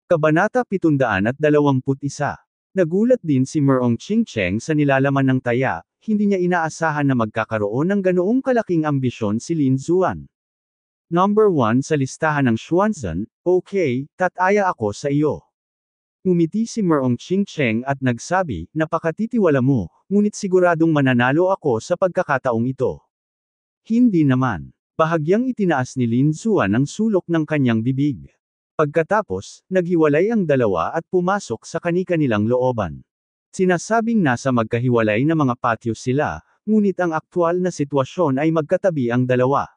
Kabanata 721. Nagulat din si Merong Chingcheng sa nilalaman ng taya, hindi niya inaasahan na magkakaroon ng ganoong kalaking ambisyon si Lin Zuan. Number 1 sa listahan ng Xuanzan, okay, tataya ako sa iyo. Ngumiti si Merong Chingcheng at nagsabi, napakatitiwala mo, ngunit siguradong mananalo ako sa pagkakataong ito. Hindi naman. Bahagyang itinaas ni Lin Zuan ang sulok ng kanyang bibig. Pagkatapos, naghiwalay ang dalawa at pumasok sa kani-kanilang looban. Sinasabing nasa magkahiwalay na mga patio sila, ngunit ang aktwal na sitwasyon ay magkatabi ang dalawa.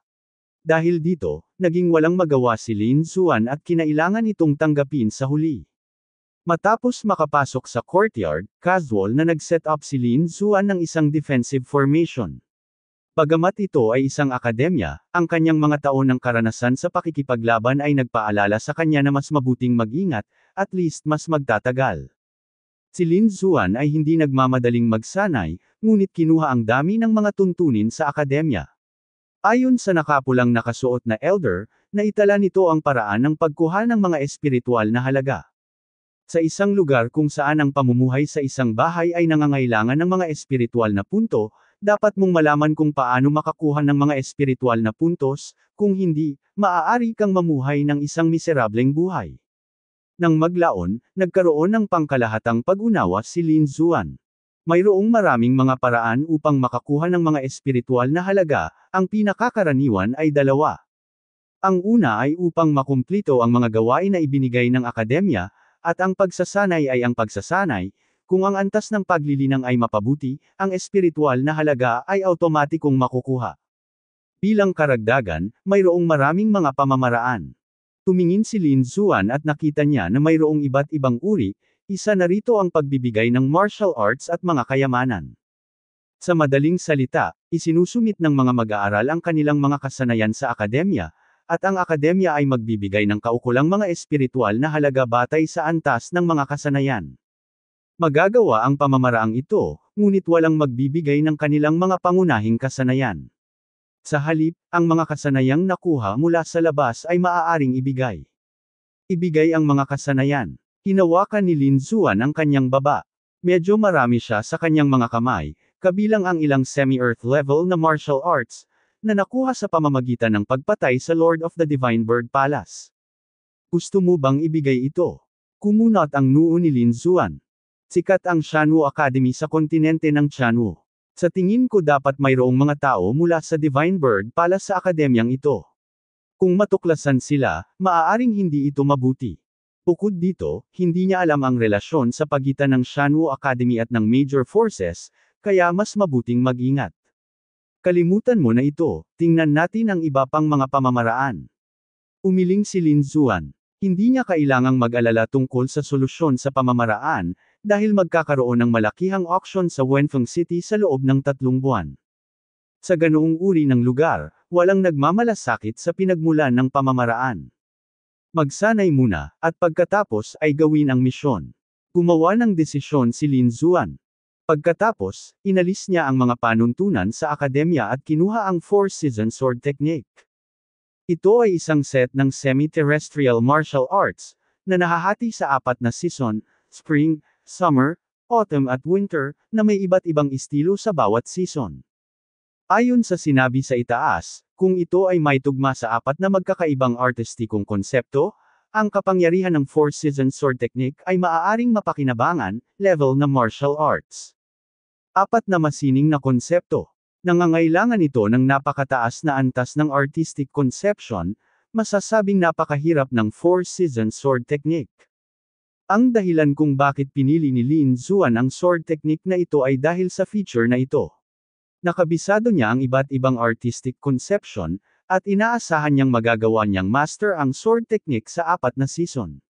Dahil dito, naging walang magawa si Lin Zuan at kinailangan itong tanggapin sa huli. Matapos makapasok sa courtyard, casual na nag-set up si Lin Zuan ng isang defensive formation. Bagamat ito ay isang akademya, ang kanyang mga taon ng karanasan sa pakikipaglaban ay nagpaalala sa kanya na mas mabuting mag-ingat, at least mas magtatagal. Si Lin Zuan ay hindi nagmamadaling magsanay, ngunit kinuha ang dami ng mga tuntunin sa akademya. Ayon sa nakapulang nakasuot na elder, naitala nito ang paraan ng pagkuha ng mga espiritual na halaga. Sa isang lugar kung saan ang pamumuhay sa isang bahay ay nangangailangan ng mga espiritual na punto, dapat mong malaman kung paano makakuha ng mga espiritual na puntos, kung hindi, maaari kang mamuhay ng isang miserableng buhay. Nang maglaon, nagkaroon ng pangkalahatang pag-unawa si Lin Zuan. Mayroong maraming mga paraan upang makakuha ng mga espiritual na halaga, ang pinakakaraniwan ay dalawa. Ang una ay upang makumplito ang mga gawain na ibinigay ng akademya, at ang pagsasanay ay ang pagsasanay. Kung ang antas ng paglilinang ay mapabuti, ang espiritual na halaga ay automatikong makukuha. Bilang karagdagan, mayroong maraming mga pamamaraan. Tumingin si Lin Zuan at nakita niya na mayroong iba't ibang uri, isa na rito ang pagbibigay ng martial arts at mga kayamanan. Sa madaling salita, isinusumit ng mga mag-aaral ang kanilang mga kasanayan sa akademya, at ang akademya ay magbibigay ng kaukulang mga espiritual na halaga batay sa antas ng mga kasanayan. Magagawa ang pamamaraang ito, ngunit walang magbibigay ng kanilang mga pangunahing kasanayan. Sa halip, ang mga kasanayang nakuha mula sa labas ay maaaring ibigay. Ibigay ang mga kasanayan. Hinawakan ni Lin Zuan ang kanyang baba. Medyo marami siya sa kanyang mga kamay, kabilang ang ilang semi-earth level na martial arts, na nakuha sa pamamagitan ng pagpatay sa Lord of the Divine Bird Palace. Gusto mo bang ibigay ito? Kumunot ang noo ni Lin Zuan. Sikat ang Xianwu Academy sa kontinente ng Xianwu. Sa tingin ko dapat mayroong mga tao mula sa Divine Bird Palace sa akademyang ito. Kung matuklasan sila, maaaring hindi ito mabuti. Bukod dito, hindi niya alam ang relasyon sa pagitan ng Xianwu Academy at ng Major Forces, kaya mas mabuting mag-ingat. Kalimutan mo na ito, tingnan natin ang iba pang mga pamamaraan. Umiling si Lin Zuan. Hindi niya kailangang mag-alala tungkol sa solusyon sa pamamaraan, dahil magkakaroon ng malakihang auction sa Wenfeng City sa loob ng 3 buwan. Sa ganoong uri ng lugar, walang nagmamalasakit sa pinagmulan ng pamamaraan. Magsanay muna, at pagkatapos ay gawin ang misyon. Gumawa ng desisyon si Lin Zuan. Pagkatapos, inalis niya ang mga panuntunan sa akademya at kinuha ang 4-season sword technique. Ito ay isang set ng semi-terrestrial martial arts, na nahahati sa 4 na season, spring, summer, autumn at winter, na may iba't ibang estilo sa bawat season. Ayon sa sinabi sa itaas, kung ito ay may tugma sa 4 na magkakaibang artistikong konsepto, ang kapangyarihan ng 4-season sword technique ay maaaring mapakinabangan, level na martial arts. 4 na masining na konsepto. Nangangailangan ito ng napakataas na antas ng artistic conception, masasabing napakahirap ng 4-season sword technique. Ang dahilan kung bakit pinili ni Lin Zuan ang sword technique na ito ay dahil sa feature na ito. Nakabisado niya ang iba't ibang artistic conception, at inaasahan niyang magagawa niyang master ang sword technique sa 4 na season.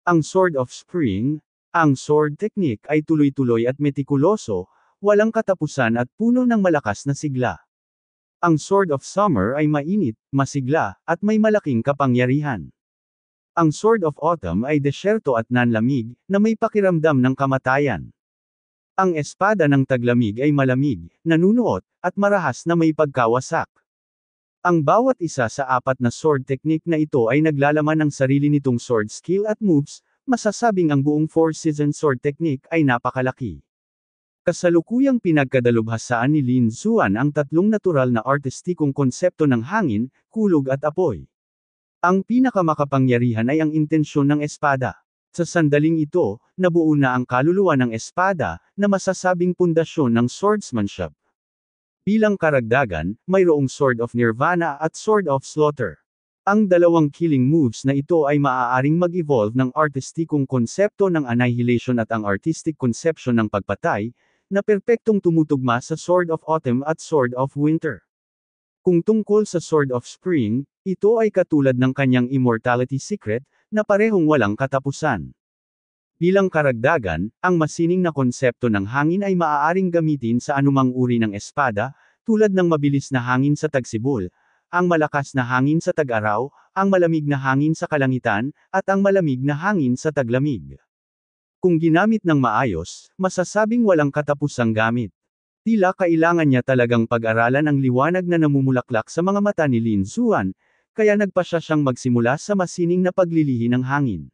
Ang Sword of Spring, ang sword technique ay tuloy-tuloy at metikuloso, walang katapusan at puno ng malakas na sigla. Ang Sword of Summer ay mainit, masigla, at may malaking kapangyarihan. Ang Sword of Autumn ay desyerto at nanlamig, na may pakiramdam ng kamatayan. Ang espada ng taglamig ay malamig, nanunuot, at marahas na may pagkawasak. Ang bawat isa sa apat na sword technique na ito ay naglalaman ng sarili nitong sword skill at moves, masasabing ang buong Four Seasons sword technique ay napakalaki. Kasalukuyang pinagkadalubhasaan ni Lin Xuan ang tatlong natural na artistikong konsepto ng hangin, kulog at apoy. Ang pinakamakapangyarihan ay ang intensyon ng espada. Sa sandaling ito, nabuo na ang kaluluwa ng espada, na masasabing pundasyon ng swordsmanship. Bilang karagdagan, mayroong Sword of Nirvana at Sword of Slaughter. Ang dalawang killing moves na ito ay maaaring mag-evolve ng artistikong konsepto ng annihilation at ang artistic conception ng pagpatay, na perpektong tumutugma sa Sword of Autumn at Sword of Winter. Kung tungkol sa Sword of Spring, ito ay katulad ng kanyang Immortality Secret, na parehong walang katapusan. Bilang karagdagan, ang masining na konsepto ng hangin ay maaaring gamitin sa anumang uri ng espada, tulad ng mabilis na hangin sa tagsibol, ang malakas na hangin sa tag-araw, ang malamig na hangin sa kalangitan, at ang malamig na hangin sa taglamig. Kung ginamit ng maayos, masasabing walang katapusang gamit. Tila kailangan niya talagang pag-aralan ang liwanag na namumulaklak sa mga mata ni Lin Xuan, kaya nagpasya siyang magsimula sa masining na paglilihi ng hangin.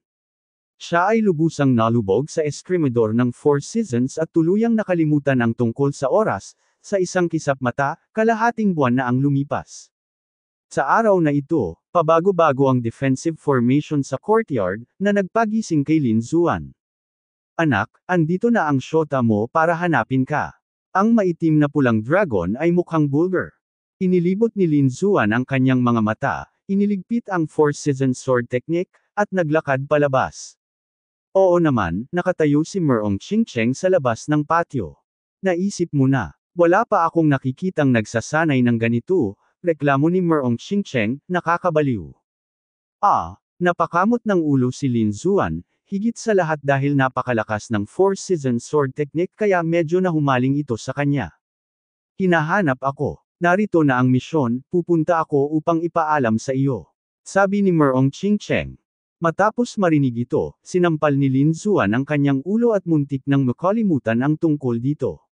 Siya ay lubusang nalubog sa eskrimador ng Four Seasons at tuluyang nakalimutan ang tungkol sa oras, sa isang kisap mata, kalahating buwan na ang lumipas. Sa araw na ito, pabago-bago ang defensive formation sa courtyard, na nagpagising kay Lin Xuan. Anak, andito na ang shota mo para hanapin ka. Ang maitim na pulang dragon ay mukhang bulgar. Inilibot ni Lin Xuan ang kanyang mga mata, iniligpit ang Four Seasons sword technique, at naglakad palabas. Oo naman, nakatayo si Merong Qingcheng sa labas ng patio. Naisip mo na, wala pa akong nakikitang nagsasanay ng ganito, reklamo ni Merong Qingcheng, nakakabaliw. Napakamot ng ulo si Lin Xuan, higit sa lahat dahil napakalakas ng Four Seasons sword technique kaya medyo nahumaling ito sa kanya. Hinahanap ako. Narito na ang misyon, pupunta ako upang ipaalam sa iyo. Sabi ni Merong Qingcheng. Matapos marinig ito, sinampal ni Lin Xuan ang kanyang ulo at muntik nang makalimutan ang tungkol dito.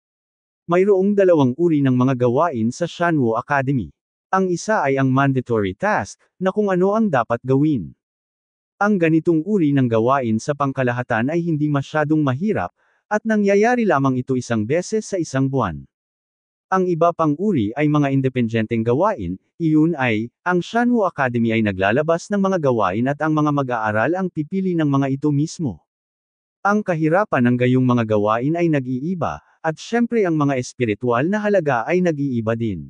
Mayroong dalawang uri ng mga gawain sa Shanwu Academy. Ang isa ay ang mandatory task, na kung ano ang dapat gawin. Ang ganitong uri ng gawain sa pangkalahatan ay hindi masyadong mahirap, at nangyayari lamang ito isang beses sa isang buwan. Ang iba pang uri ay mga independenteng gawain, iyon ay, ang Shanwu Academy ay naglalabas ng mga gawain at ang mga mag-aaral ang pipili ng mga ito mismo. Ang kahirapan ng gayong mga gawain ay nag-iiba, at syempre ang mga espiritual na halaga ay nag-iiba din.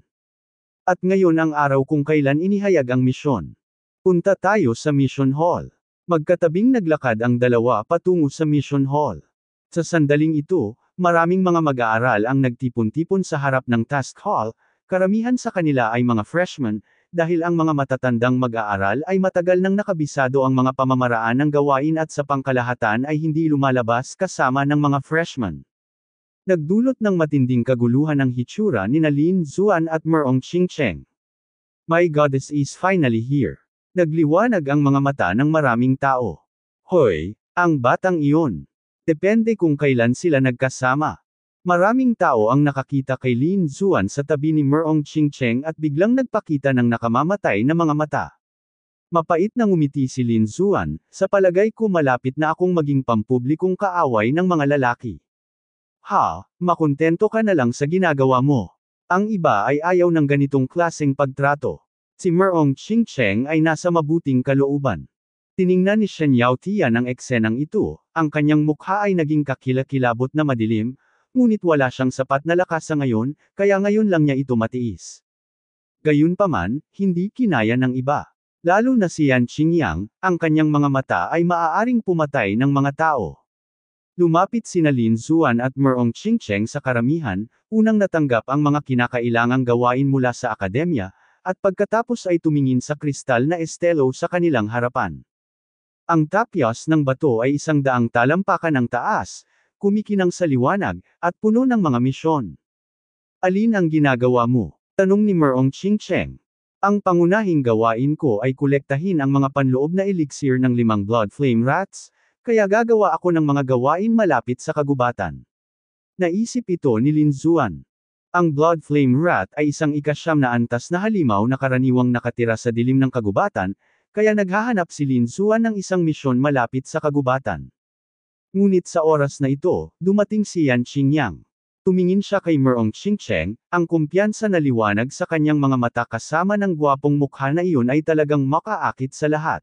At ngayon ang araw kung kailan inihayag ang misyon. Punta tayo sa Mission Hall. Magkatabing naglakad ang dalawa patungo sa Mission Hall. Sa sandaling ito, maraming mga mag-aaral ang nagtipon-tipon sa harap ng task hall, karamihan sa kanila ay mga freshmen, dahil ang mga matatandang mag-aaral ay matagal nang nakabisado ang mga pamamaraan ng gawain at sa pangkalahatan ay hindi lumalabas kasama ng mga freshmen. Nagdulot ng matinding kaguluhan ang hitsura ni Lin Xuan at Merong Qingcheng. My goddess is finally here. Nagliwanag ang mga mata ng maraming tao. Hoy, ang batang iyon. Depende kung kailan sila nagkasama. Maraming tao ang nakakita kay Lin Xuan sa tabi ni Merong Qingcheng at biglang nagpakita ng nakamamatay na mga mata. Mapait na ngumiti si Lin Xuan, sa palagay ko malapit na akong maging pampublikong kaaway ng mga lalaki. Makontento ka na lang sa ginagawa mo. Ang iba ay ayaw ng ganitong klaseng pagtrato. Si Merong Qingcheng ay nasa mabuting kalooban. Tiningnan ni Shen Yaotian ang eksenang ito, ang kanyang mukha ay naging kakilakilabot na madilim, ngunit wala siyang sapat na lakas sa ngayon, kaya ngayon lang niya ito matiis. Gayunpaman, hindi kinaya ng iba. Lalo na si Yan Qingyang, ang kanyang mga mata ay maaaring pumatay ng mga tao. Lumapit sina Lin Xuan at Merong Qingcheng sa karamihan, unang natanggap ang mga kinakailangang gawain mula sa akademya, at pagkatapos ay tumingin sa kristal na estelo sa kanilang harapan. Ang tapyas ng bato ay 100 talampakan ang taas, kumikinang sa liwanag, at puno ng mga misyon. Alin ang ginagawa mo? Tanong ni Merong Qingcheng. Ang pangunahing gawain ko ay kolektahin ang mga panloob na elixir ng 5 blood flame rats, kaya gagawa ako ng mga gawain malapit sa kagubatan. Naisip ito ni Lin Xuan. Ang blood flame rat ay isang ikasyam na antas na halimaw na karaniwang nakatira sa dilim ng kagubatan, kaya naghahanap si Lin Xuan ng isang misyon malapit sa kagubatan. Ngunit sa oras na ito, dumating si Yan Qingyang. Tumingin siya kay Merong Qingcheng, ang kumpiyansa na liwanag sa kanyang mga mata kasama ng gwapong mukha na iyon ay talagang makaakit sa lahat.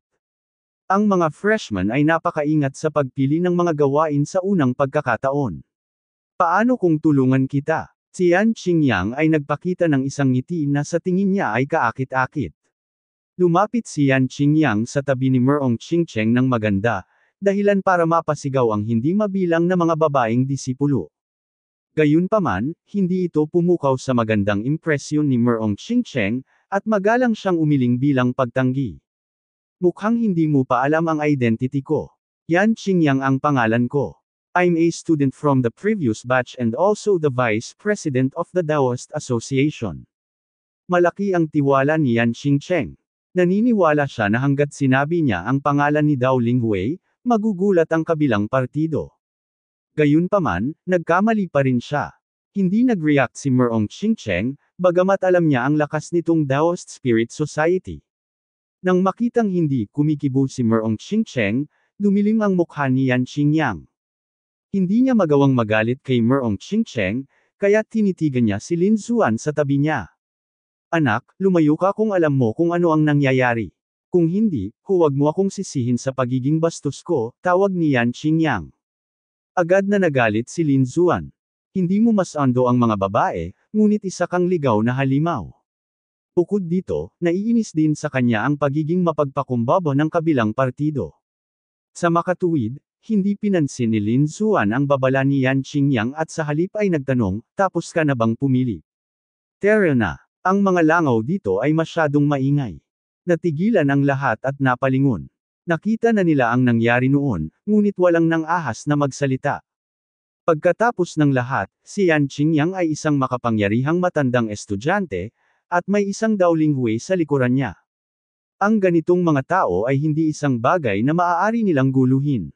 Ang mga freshmen ay napakaingat sa pagpili ng mga gawain sa unang pagkakataon. Paano kung tulungan kita? Si Yan Qingyang ay nagpakita ng isang ngiti na sa tingin niya ay kaakit-akit. Lumapit si Yan Qingyang sa tabi ni Merong Qingcheng ng maganda, dahilan para mapasigaw ang hindi mabilang na mga babaeng disipulo. Gayunpaman, hindi ito pumukaw sa magandang impresyon ni Merong Qingcheng, at magalang siyang umiling bilang pagtanggi. Mukhang hindi mo pa alam ang identity ko. Yan Qingyang ang pangalan ko. I'm a student from the previous batch and also the vice president of the Daoist Association. Malaki ang tiwala ni Yan Qingcheng. Naniniwala siya na hanggat sinabi niya ang pangalan ni Dao Linghui, magugulat ang kabilang partido. Gayunpaman, nagkamali pa rin siya. Hindi nag-react si Merong Qingcheng, bagamat alam niya ang lakas nitong Daoist Spirit Society. Nang makitang hindi kumikibo si Merong Qingcheng, dumilim ang mukha ni Yan Qingyang. Hindi niya magawang magalit kay Merong Qingcheng, kaya tinitigan niya si Lin Xuan sa tabi niya. Anak, lumayo ka kung alam mo kung ano ang nangyayari. Kung hindi, huwag mo akong sisihin sa pagiging bastos ko, tawag ni Yan Qingyang. Agad na nagalit si Lin Xuan. Hindi mo masando ang mga babae, ngunit isa kang ligaw na halimaw. Bukod dito, naiinis din sa kanya ang pagiging mapagpakumbaba ng kabilang partido. Sa makatuwid, hindi pinansin ni Lin Xuan ang babala ni Yan Qingyang at sa halip ay nagtanong, tapos ka na bang pumili? Tara na. Ang mga langaw dito ay masyadong maingay. Natigilan ang lahat at napalingon. Nakita na nila ang nangyari noon, ngunit walang nang ahas na magsalita. Pagkatapos ng lahat, si Yan Qingyang ay isang makapangyarihang matandang estudyante, at may isang Dao Linghui sa likuran niya. Ang ganitong mga tao ay hindi isang bagay na maaari nilang guluhin.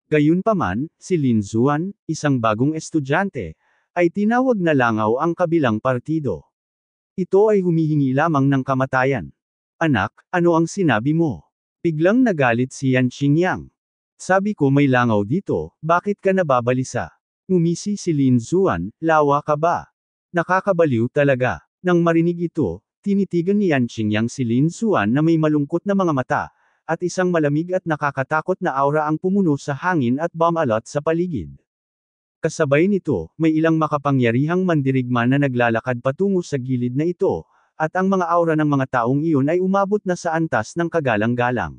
Gayunpaman, si Lin Xuan, isang bagong estudyante, ay tinawag na langaw ang kabilang partido. Ito ay humihingi lamang ng kamatayan. Anak, ano ang sinabi mo? Biglang nagalit si Yan Qingyang. Sabi ko may langaw dito, bakit ka nababalisa? Ngumisi si Lin Xuan, lawa ka ba? Nakakabaliw talaga. Nang marinig ito, tinitigan ni Yan Qingyang si Lin Xuan na may malungkot na mga mata, at isang malamig at nakakatakot na aura ang pumuno sa hangin at bumalot sa paligid. Kasabay nito, may ilang makapangyarihang mandirigma na naglalakad patungo sa gilid na ito, at ang mga aura ng mga taong iyon ay umabot na sa antas ng kagalang-galang.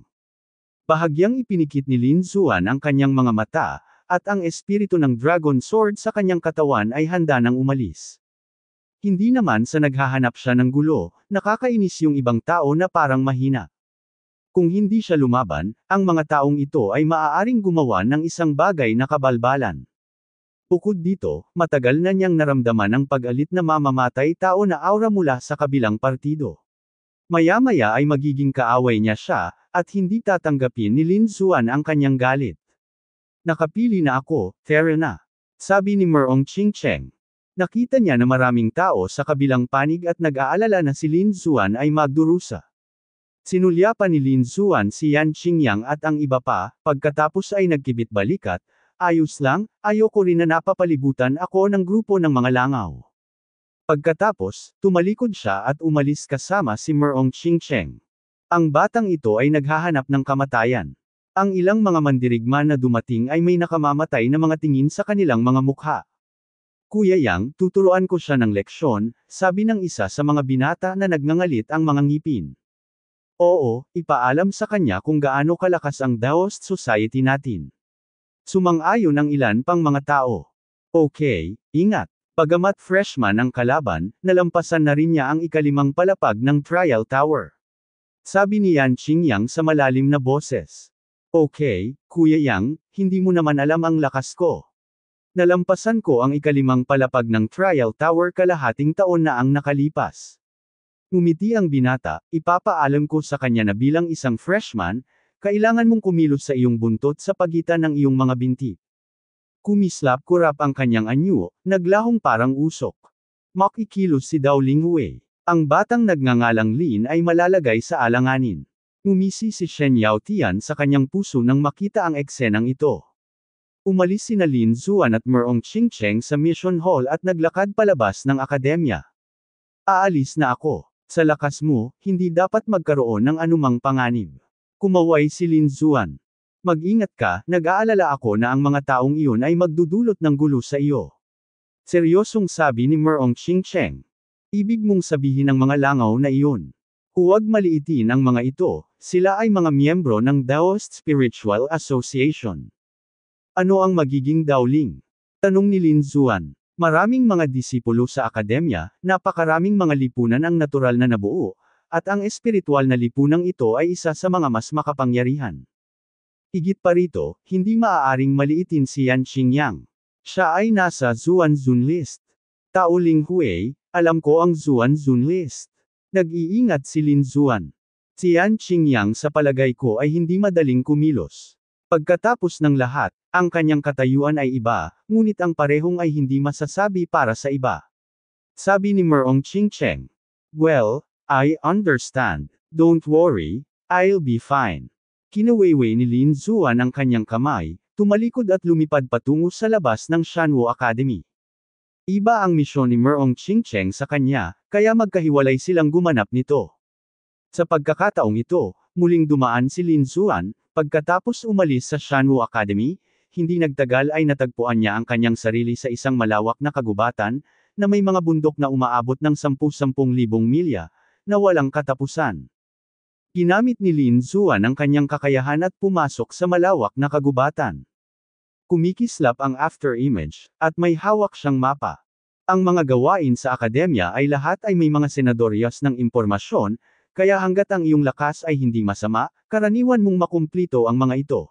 Bahagyang ipinikit ni Lin Xuan ang kanyang mga mata, at ang espiritu ng Dragon Sword sa kanyang katawan ay handa nang umalis. Hindi naman sa naghahanap siya ng gulo, nakakainis yung ibang tao na parang mahina. Kung hindi siya lumaban, ang mga taong ito ay maaaring gumawa ng isang bagay na kabalbalan. Bukod dito, matagal na niyang naramdaman ang pag-alit na mamamatay tao na aura mula sa kabilang partido. Maya-maya ay magiging kaaway niya siya, at hindi tatanggapin ni Lin Xuan ang kanyang galit. Nakapili na ako, tara na. Sabi ni Merong Qingcheng. Nakita niya na maraming tao sa kabilang panig at nag-aalala na si Lin Xuan ay magdurusa. Sinulyapan ni Lin Xuan si Yan Qingyang at ang iba pa, pagkatapos ay nagkibit balikat, ayos lang, ayoko rin na napapalibutan ako ng grupo ng mga langaw. Pagkatapos, tumalikod siya at umalis kasama si Merong Qingcheng. Ang batang ito ay naghahanap ng kamatayan. Ang ilang mga mandirigma na dumating ay may nakamamatay na mga tingin sa kanilang mga mukha. Kuya Yang, tuturuan ko siya ng leksyon, sabi ng isa sa mga binata na nagngangalit ang mga ngipin. Oo, ipaalam sa kanya kung gaano kalakas ang Daoist Society natin. Sumang-ayon ang ilan pang mga tao. Okay, ingat. Bagamat freshman ang kalaban, nalampasan na rin niya ang ikalimang palapag ng trial tower. Sabi ni Yan Qingyang sa malalim na boses. Okay, Kuya Yang, hindi mo naman alam ang lakas ko. Nalampasan ko ang ikalimang palapag ng trial tower kalahating taon na ang nakalipas. Ngumiti ang binata, ipapaalam ko sa kanya na bilang isang freshman, kailangan mong kumilos sa iyong buntot sa pagitan ng iyong mga binti. Kumislap kurap ang kanyang anyo, naglahong parang usok. Makikilos si Dao Linghui. Ang batang nagngangalang Lin ay malalagay sa alanganin. Umisi si Shen Yaotian sa kanyang puso nang makita ang eksenang ito. Umalis sina Lin Zuan at Merong Qingcheng sa Mission Hall at naglakad palabas ng akademya. Aalis na ako. Sa lakas mo, hindi dapat magkaroon ng anumang panganib. Kumaway si Lin Zuan. Mag-ingat ka, nag-aalala ako na ang mga taong iyon ay magdudulot ng gulo sa iyo. Seryosong sabi ni Merong Qingcheng. Ibig mong sabihin ng mga langaw na iyon. Huwag maliitin ang mga ito, sila ay mga miyembro ng Daoist Spiritual Association. Ano ang magiging Daoling? Tanong ni Lin Zuan. Maraming mga disipulo sa akademya, napakaraming mga lipunan ang natural na nabuo, at ang espiritual na lipunang ito ay isa sa mga mas makapangyarihan. Higit pa rito, hindi maaaring maliitin si Yan Qingyang. Siya ay nasa Zuan-Zun list. Tao Linghui, alam ko ang Zuan-Zun list. Nag-iingat si Lin Zuan. Si Yan Qingyang sa palagay ko ay hindi madaling kumilos. Pagkatapos ng lahat, ang kanyang katayuan ay iba, ngunit ang parehong ay hindi masasabi para sa iba. Sabi ni Merong Qingcheng. Well, I understand. Don't worry, I'll be fine. Kinawayway ni Lin Zuan ang kanyang kamay, tumalikod at lumipad patungo sa labas ng Shanwo Academy. Iba ang misyon ni Merong Qingcheng sa kanya, kaya magkahiwalay silang gumanap nito. Sa pagkakataong ito, muling dumaan si Lin Zuan, pagkatapos umalis sa Shanwo Academy, hindi nagtagal ay natagpuan niya ang kanyang sarili sa isang malawak na kagubatan, na may mga bundok na umaabot ng 10,000 milya, na walang katapusan. Ginamit ni Lin Zuan ang kanyang kakayahan at pumasok sa malawak na kagubatan. Kumikislap ang after image, at may hawak siyang mapa. Ang mga gawain sa akademya ay lahat ay may mga senadoryas ng impormasyon, kaya hanggat ang iyong lakas ay hindi masama, karaniwan mong makumplito ang mga ito.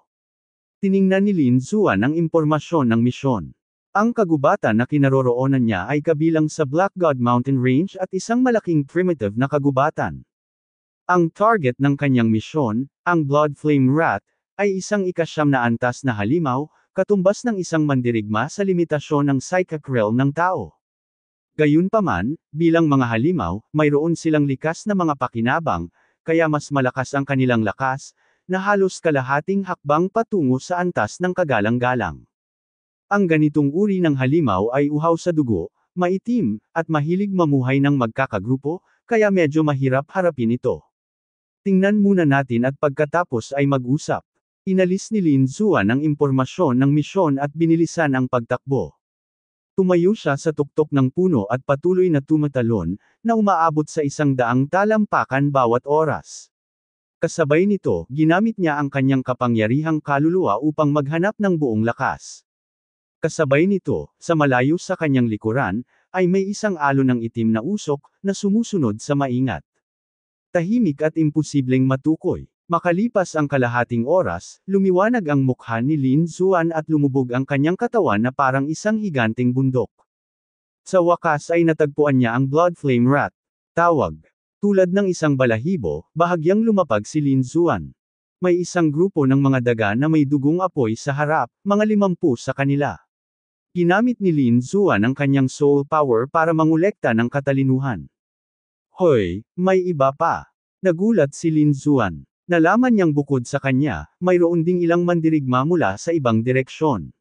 Tiningnan ni Lin Zuan ang impormasyon ng misyon. Ang kagubatan na kinaroroonan niya ay kabilang sa Black God Mountain Range at isang malaking primitive na kagubatan. Ang target ng kanyang misyon, ang Blood Flame Rat, ay isang ika-9 na antas na halimaw, katumbas ng isang mandirigma sa limitasyon ng psychic realm ng tao. Gayunpaman, bilang mga halimaw, mayroon silang likas na mga pakinabang, kaya mas malakas ang kanilang lakas, na halos kalahating hakbang patungo sa antas ng kagalang-galang. Ang ganitong uri ng halimaw ay uhaw sa dugo, maitim, at mahilig mamuhay ng magkakagrupo, kaya medyo mahirap harapin ito. Tingnan muna natin at pagkatapos ay mag-usap. Inalis ni Lin Zuan ang impormasyon ng misyon at binilisan ang pagtakbo. Tumayo siya sa tuktok ng puno at patuloy na tumatalon, na umaabot sa 100 talampakan bawat oras. Kasabay nito, ginamit niya ang kanyang kapangyarihang kaluluwa upang maghanap ng buong lakas. Kasabay nito, sa malayo sa kanyang likuran, ay may isang alon ng itim na usok, na sumusunod sa maingat. Tahimik at imposibleng matukoy. Makalipas ang kalahating oras, lumiwanag ang mukha ni Lin Zuan at lumubog ang kanyang katawan na parang isang higanteng bundok. Sa wakas ay natagpuan niya ang Blood Flame Rat. Tawag. Tulad ng isang balahibo, bahagyang lumapag si Lin Zuan. May isang grupo ng mga daga na may dugong apoy sa harap, mga 50 sa kanila. Ginamit ni Lin Zuan ang kanyang soul power para mangolekta ng katalinuhan. Hoy, may iba pa. Nagulat si Lin Zuan. Nalaman niyang bukod sa kanya, mayroon ding ilang mandirigma mula sa ibang direksyon.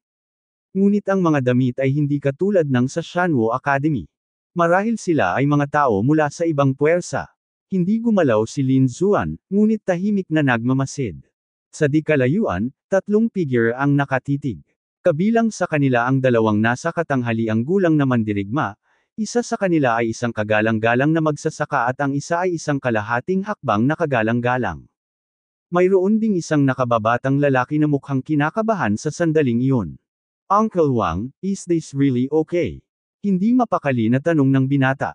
Ngunit ang mga damit ay hindi katulad ng sa Shanwo Academy. Marahil sila ay mga tao mula sa ibang puwersa. Hindi gumalaw si Lin Zuan, ngunit tahimik na nagmamasid. Sa di kalayuan, 3 figure ang nakatitig. Kabilang sa kanila ang 2 nasa katanghaliang gulang na mandirigma, isa sa kanila ay isang kagalang-galang na magsasaka at ang isa ay isang kalahating hakbang na kagalang-galang. Mayroon ding isang nakababatang lalaki na mukhang kinakabahan sa sandaling iyon. Uncle Wang, is this really okay? Hindi mapakali na tanong ng binata.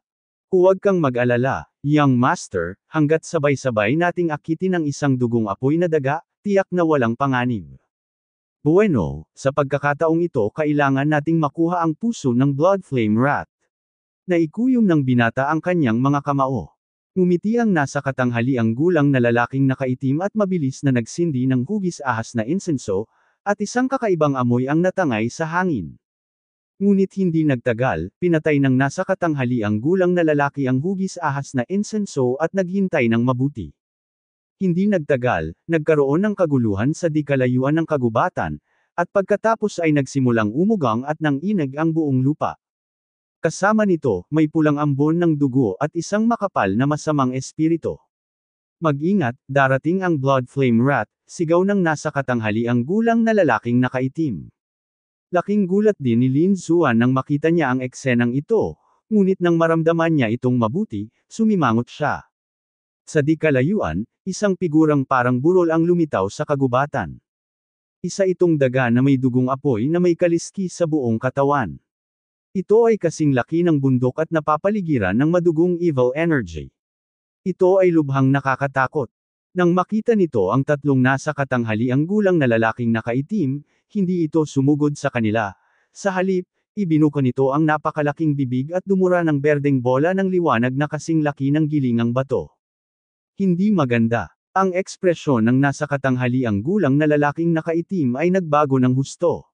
Huwag kang mag-alala, young master, hanggat sabay-sabay nating akitin ang isang dugong apoy na daga, tiyak na walang panganib. Bueno, sa pagkakataong ito kailangan nating makuha ang puso ng Blood Flame Rat. Naikuyom ng binata ang kanyang mga kamao. Ngumiti ang nasa katanghaliang gulang na lalaking nakaitim at mabilis na nagsindi ng hugis ahas na insenso, at isang kakaibang amoy ang natangay sa hangin. Ngunit hindi nagtagal, pinatay ng nasa katanghaliang gulang na lalaki ang hugis ahas na insenso at naghintay ng mabuti. Hindi nagtagal, nagkaroon ng kaguluhan sa di kalayuan ng kagubatan, at pagkatapos ay nagsimulang umugang at nanginig ang buong lupa. Kasama nito, may pulang ambon ng dugo at isang makapal na masamang espiritu. Mag-ingat, darating ang blood flame rat, sigaw ng nasa katanghaliang gulang na lalaking nakaitim. Laking gulat din ni Lin Zuan nang makita niya ang eksenang ito, ngunit nang maramdaman niya itong mabuti, sumimangot siya. Sa di kalayuan, isang figurang parang burol ang lumitaw sa kagubatan. Isa itong daga na may dugong apoy na may kaliski sa buong katawan. Ito ay kasing laki ng bundok at napapaligiran ng madugong evil energy. Ito ay lubhang nakakatakot. Nang makita nito ang tatlong nasa katanghaliang gulang na lalaking nakaitim, hindi ito sumugod sa kanila. Sa halip, ibinuka nito ang napakalaking bibig at dumura ng berdeng bola ng liwanag na kasing laki ng gilingang bato. Hindi maganda. Ang ekspresyon ng nasa katanghaliang gulang na lalaking nakaitim ay nagbago ng husto.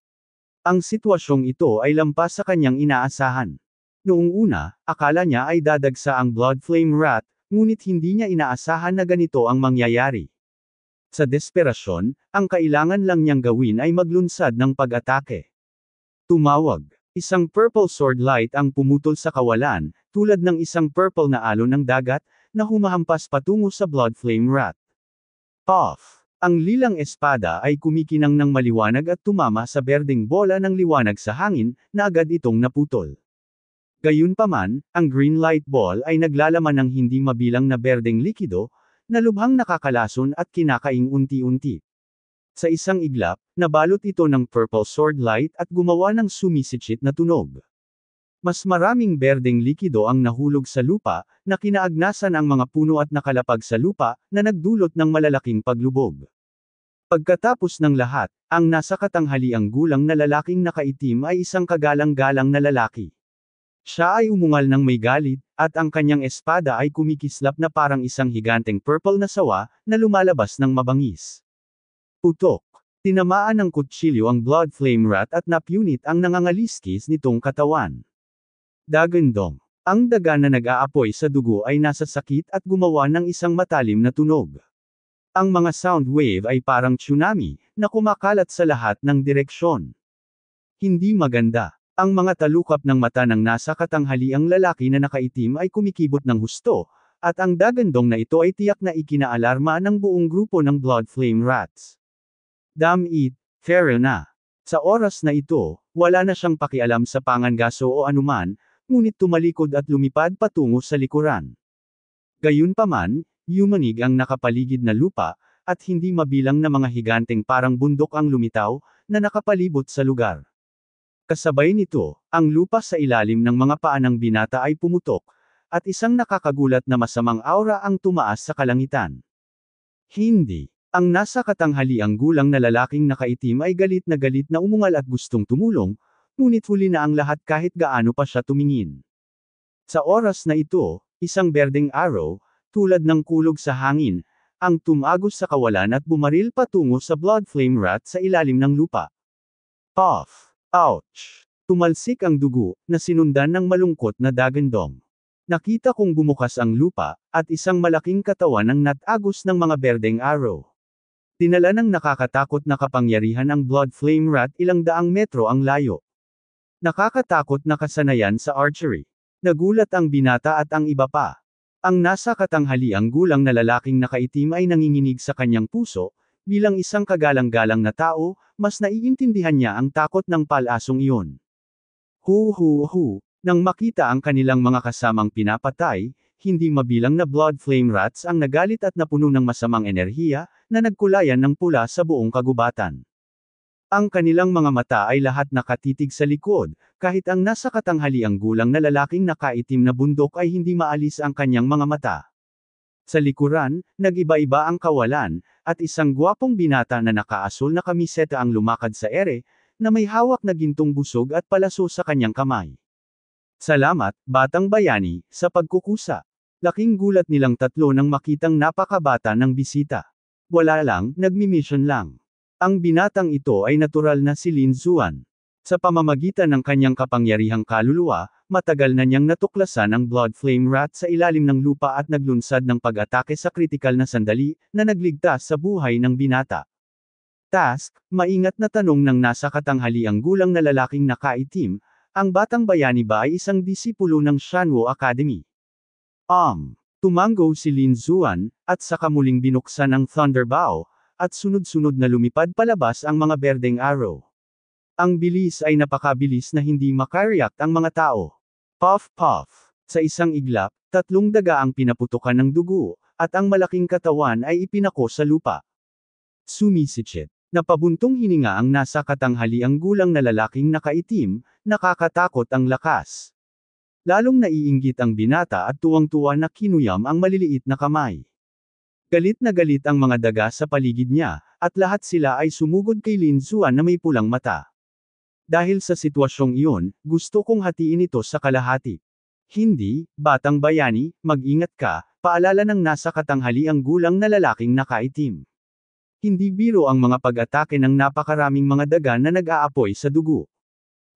Ang sitwasyong ito ay lampas sa kanyang inaasahan. Noong una, akala niya ay dadagsa ang blood flame rat, ngunit hindi niya inaasahan na ganito ang mangyayari. Sa desperasyon, ang kailangan lang niyang gawin ay maglunsad ng pag-atake. Tumawag. Isang purple sword light ang pumutol sa kawalan, tulad ng isang purple na alon ng dagat, na humahampas patungo sa blood flame rat. Puff! Ang lilang espada ay kumikinang ng maliwanag at tumama sa berdeng bola ng liwanag sa hangin, na agad itong naputol. Gayunpaman, ang green light ball ay naglalaman ng hindi mabilang na berdeng likido, na lubhang nakakalason at kinakaing unti-unti. Sa isang iglap, nabalot ito ng purple sword light at gumawa ng sumisitsit na tunog. Mas maraming berdeng likido ang nahulog sa lupa, na kinaagnasan ang mga puno at nakalapag sa lupa, na nagdulot ng malalaking paglubog. Pagkatapos ng lahat, ang nasa katanghaliang gulang na lalaking nakaitim ay isang kagalang-galang na lalaki. Siya ay umungal ng may galit, at ang kanyang espada ay kumikislap na parang isang higanteng purple na sawa, na lumalabas ng mabangis. Putok. Tinamaan ng kutsilyo ang blood flame rat at napunit ang nangangaliskis nitong katawan. Dagandong. Ang daga na nag-aapoy sa dugo ay nasasakit at gumawa ng isang matalim na tunog. Ang mga sound wave ay parang tsunami, na kumakalat sa lahat ng direksyon. Hindi maganda. Ang mga talukap ng mata ng nasa katanghaliang lalaki na nakaitim ay kumikibot ng husto, at ang dagandong na ito ay tiyak na ikinaalarma ng buong grupo ng blood flame rats. Damn it, fair na. Sa oras na ito, wala na siyang pakialam sa pangangaso o anuman, ngunit tumalikod at lumipad patungo sa likuran. Gayunpaman, yumanig ang nakapaligid na lupa, at hindi mabilang na mga higanteng parang bundok ang lumitaw, na nakapalibot sa lugar. Kasabay nito, ang lupa sa ilalim ng mga paa ng binata ay pumutok, at isang nakakagulat na masamang aura ang tumaas sa kalangitan. Hindi. Ang nasa katanghaliang gulang na lalaking nakaitim ay galit na umungal at gustong tumulong, ngunit huli na ang lahat kahit gaano pa siya tumingin. Sa oras na ito, isang berdeng arrow, tulad ng kulog sa hangin, ang tumagos sa kawalan at bumaril patungo sa blood flame rat sa ilalim ng lupa. Puff! Ouch! Tumalsik ang dugo, na sinundan ng malungkot na dagandong. Nakita kong bumukas ang lupa, at isang malaking katawan ang natagos ng mga berdeng arrow. Dinala ng nakakatakot na kapangyarihan ang blood flame rat ilang daang metro ang layo. Nakakatakot na kasanayan sa archery. Nagulat ang binata at ang iba pa. Ang nasa katanghaliang gulang na lalaking nakaitim ay nanginginig sa kanyang puso, bilang isang kagalang-galang na tao, mas naiintindihan niya ang takot ng palasong iyon. Hu. Nang makita ang kanilang mga kasamang pinapatay, hindi mabilang na blood flame rats ang nagalit at napuno ng masamang enerhiya, na nagkulayan ng pula sa buong kagubatan. Ang kanilang mga mata ay lahat nakatitig sa likod, kahit ang nasa katanghaliang gulang na lalaking nakaitim na bundok ay hindi maalis ang kanyang mga mata. Sa likuran, nag-iba-iba ang kawalan, at isang gwapong binata na nakaasul na kamiseta ang lumakad sa ere, na may hawak na gintong busog at palaso sa kanyang kamay. Salamat, Batang Bayani, sa pagkukusa. Laking gulat nilang tatlo nang makitang napakabata ng bisita. Wala lang, nagmi-mission lang. Ang binatang ito ay natural na si Lin Zuan. Sa pamamagitan ng kanyang kapangyarihang kaluluwa, matagal na niyang natuklasan ang Blood Flame Rat sa ilalim ng lupa at naglunsad ng pag-atake sa kritikal na sandali, na nagligtas sa buhay ng binata. Task, maingat na tanong ng nasa katanghaliang gulang na lalaking nakaitim, ang batang bayani ba ay isang disipulo ng Shanwo Academy? Tumanggo si Lin Zuan, at saka muling binuksan ang Thunder Bow, at sunod-sunod na lumipad palabas ang mga berdeng arrow. Ang bilis ay napakabilis na hindi makareact ang mga tao. Puff puff. Sa isang iglap, 3 daga ang pinaputukan ng dugo, at ang malaking katawan ay ipinako sa lupa. Sumisikip. Napabuntong hininga ang nasa katanghaliang gulang na lalaking nakaitim, nakakatakot ang lakas. Lalong naiinggit ang binata at tuwang-tuwa na kinuyam ang maliliit na kamay. Galit na galit ang mga daga sa paligid niya, at lahat sila ay sumugod kay Lin Zuan na may pulang mata. Dahil sa sitwasyong iyon, gusto kong hatiin ito sa kalahati. Hindi, batang bayani, mag-ingat ka, paalala ng nasa katanghaliang gulang na lalaking nakaitim. Hindi biro ang mga pag-atake ng napakaraming mga daga na nag-aapoy sa dugo.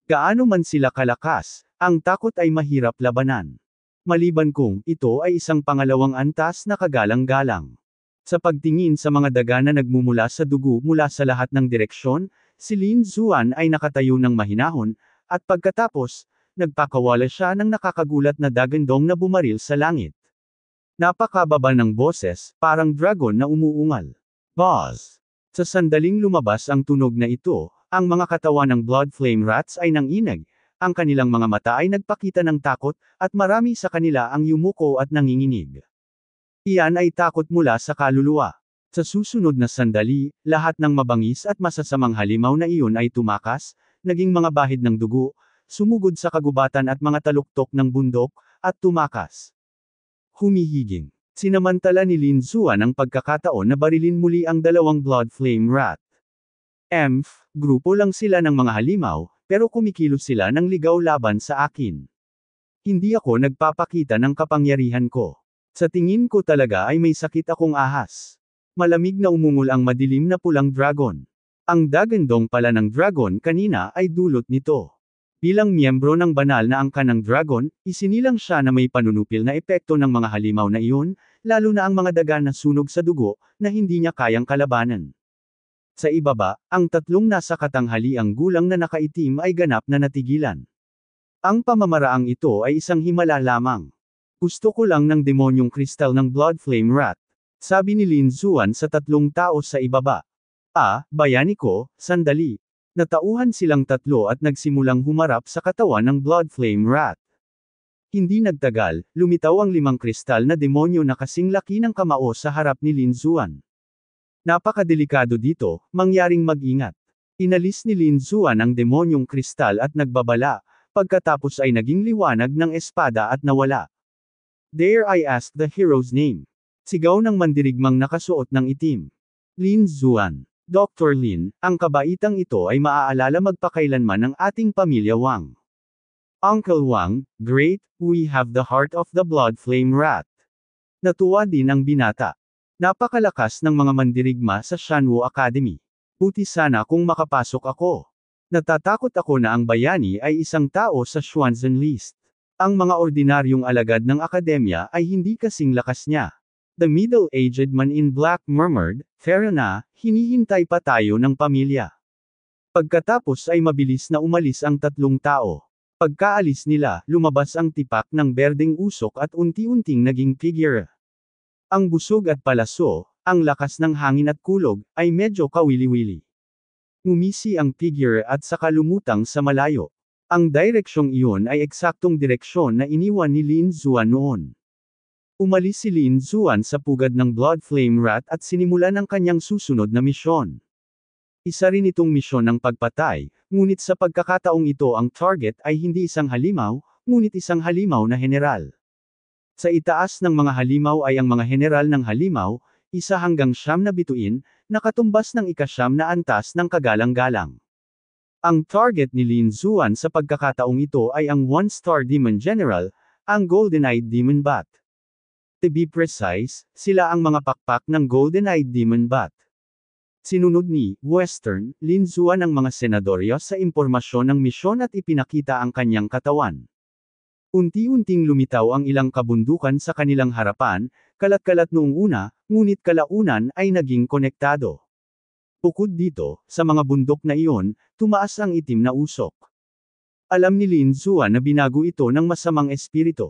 Gaano man sila kalakas, ang takot ay mahirap labanan. Maliban kung ito ay isang pangalawang antas na kagalang-galang. Sa pagtingin sa mga daga na nagmumula sa dugo mula sa lahat ng direksyon, si Lin Zuan ay nakatayo ng mahinahon, at pagkatapos, nagpakawala siya ng nakakagulat na dagandong na bumaril sa langit. Napakababa ng boses, parang dragon na umuungal. Buzz! Sa sandaling lumabas ang tunog na ito, ang mga katawan ng Blood Flame Rats ay nanginag, ang kanilang mga mata ay nagpakita ng takot, at marami sa kanila ang yumuko at nanginginig. Iyan ay takot mula sa kaluluwa. Sa susunod na sandali, lahat ng mabangis at masasamang halimaw na iyon ay tumakas, naging mga bahid ng dugo, sumugod sa kagubatan at mga taluktok ng bundok, at tumakas. Humihiging. Sinamantala ni Lin Zuan ang pagkakataon na barilin muli ang 2 Blood Flame Rat. Grupo lang sila ng mga halimaw, pero kumikilos sila ng ligaw laban sa akin. Hindi ako nagpapakita ng kapangyarihan ko. Sa tingin ko talaga ay may sakit akong ahas. Malamig na umungol ang madilim na pulang dragon. Ang dagandong pala ng dragon kanina ay dulot nito. Bilang miyembro ng banal na angkan ng dragon, isinilang siya na may panunupil na epekto ng mga halimaw na iyon, lalo na ang mga daga na sunog sa dugo, na hindi niya kayang kalabanan. Sa ibaba, ang 3 nasa katanghaliang gulang na nakaitim ay ganap na natigilan. Ang pamamaraang ito ay isang himala lamang. Gusto ko lang ng demonyong kristal ng Blood Flame Rat. Sabi ni Lin Zuan sa 3 tao sa ibaba. Bayani ko, sandali. Natauhan silang 3 at nagsimulang humarap sa katawan ng Blood Flame Rat. Hindi nagtagal, lumitaw ang 5 kristal na demonyo na kasing laki ng kamao sa harap ni Lin Zuan. Napakadelikado dito, mangyaring mag-ingat. Inalis ni Lin Zuan ang demonyong kristal at nagbabala, pagkatapos ay naging liwanag ng espada at nawala. Dare I ask the hero's name? Sigaw ng mandirigmang nakasuot ng itim. Lin Zuan. Dr. Lin, ang kabaitang ito ay maaalala magpakailanman ng ating pamilya Wang. Uncle Wang, great, we have the heart of the Blood Flame Rat. Natuwa din ang binata. Napakalakas ng mga mandirigma sa Shanwo Academy. Buti sana kung makapasok ako. Natatakot ako na ang bayani ay isang tao sa Xuanzhen list. Ang mga ordinaryong alagad ng akademya ay hindi kasing lakas niya. The middle-aged man in black murmured, "Fair na, hinihintay pa tayo ng pamilya." Pagkatapos ay mabilis na umalis ang 3 tao. Pagkaalis nila, lumabas ang tipak ng berdeng usok at unti-unting naging figure. Ang busog at palaso, ang lakas ng hangin at kulog, ay medyo kawili-wili. Ngumisi ang figure at saka lumutang sa malayo. Ang direksyong iyon ay eksaktong direksyon na iniwan ni Lin Zuan noon. Umalis si Lin Zuan sa pugad ng Blood Flame Rat at sinimulan ang kanyang susunod na misyon. Isa rin itong misyon ng pagpatay, ngunit sa pagkakataong ito ang target ay hindi isang halimaw, ngunit isang halimaw na general. Sa itaas ng mga halimaw ay ang mga general ng halimaw, 1 hanggang 9 na bituin, nakatumbas ng 9 na antas ng kagalang-galang. Ang target ni Lin Zuan sa pagkakataong ito ay ang 1-star Demon General, ang Golden-Eyed Demon Bat. To be precise, sila ang mga pakpak ng Golden-Eyed Demon Bat. Sinunod ni Western, Lin Zuan ang mga senadorya sa impormasyon ng misyon at ipinakita ang kanyang katawan. Unti-unting lumitaw ang ilang kabundukan sa kanilang harapan, kalat-kalat noong una, ngunit kalaunan ay naging konektado. Bukod dito, sa mga bundok na iyon, tumaas ang itim na usok. Alam ni Lin Zuan na binago ito ng masamang espiritu.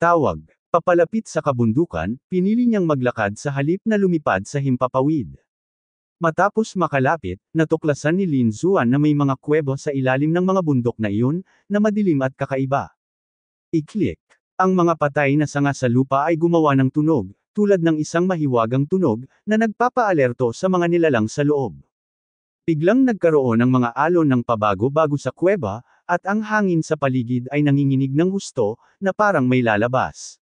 Tawag. Papalapit sa kabundukan, pinili niyang maglakad sa halip na lumipad sa himpapawid. Matapos makalapit, natuklasan ni Lin Zuan na may mga kuwebo sa ilalim ng mga bundok na iyon, na madilim at kakaiba. I-click. Ang mga patay na sanga sa lupa ay gumawa ng tunog, tulad ng isang mahiwagang tunog, na nagpapaalerto sa mga nilalang sa loob. Biglang nagkaroon ng mga alon ng pabago-bago sa kuweba, at ang hangin sa paligid ay nanginginig ng husto, na parang may lalabas.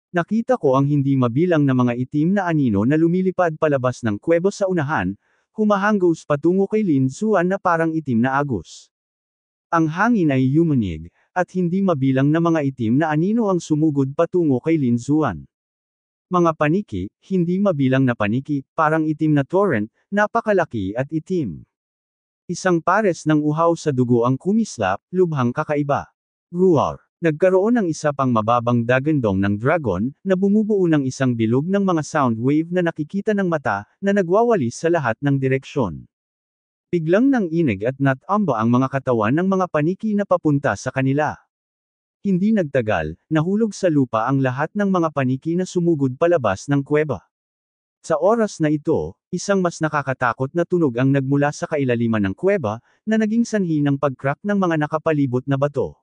Nakita ko ang hindi mabilang na mga itim na anino na lumilipad palabas ng kuwebo sa unahan, humahanggos patungo kay Lin Zuan na parang itim na agos. Ang hangin ay yumanig, at hindi mabilang na mga itim na anino ang sumugod patungo kay Lin Zuan. Mga paniki, hindi mabilang na paniki, parang itim na torrent, napakalaki at itim. Isang pares ng uhaw sa dugo ang kumislap, lubhang kakaiba. Roar. Nagkaroon ng isa pang mababang dagandong ng dragon, na bumubuo ng isang bilog ng mga sound wave na nakikita ng mata, na nagwawalis sa lahat ng direksyon. Biglang nang inig at natamba ang mga katawan ng mga paniki na papunta sa kanila. Hindi nagtagal, nahulog sa lupa ang lahat ng mga paniki na sumugod palabas ng kuweba. Sa oras na ito, isang mas nakakatakot na tunog ang nagmula sa kailaliman ng kuweba, na naging sanhi ng pag-crack ng mga nakapalibot na bato.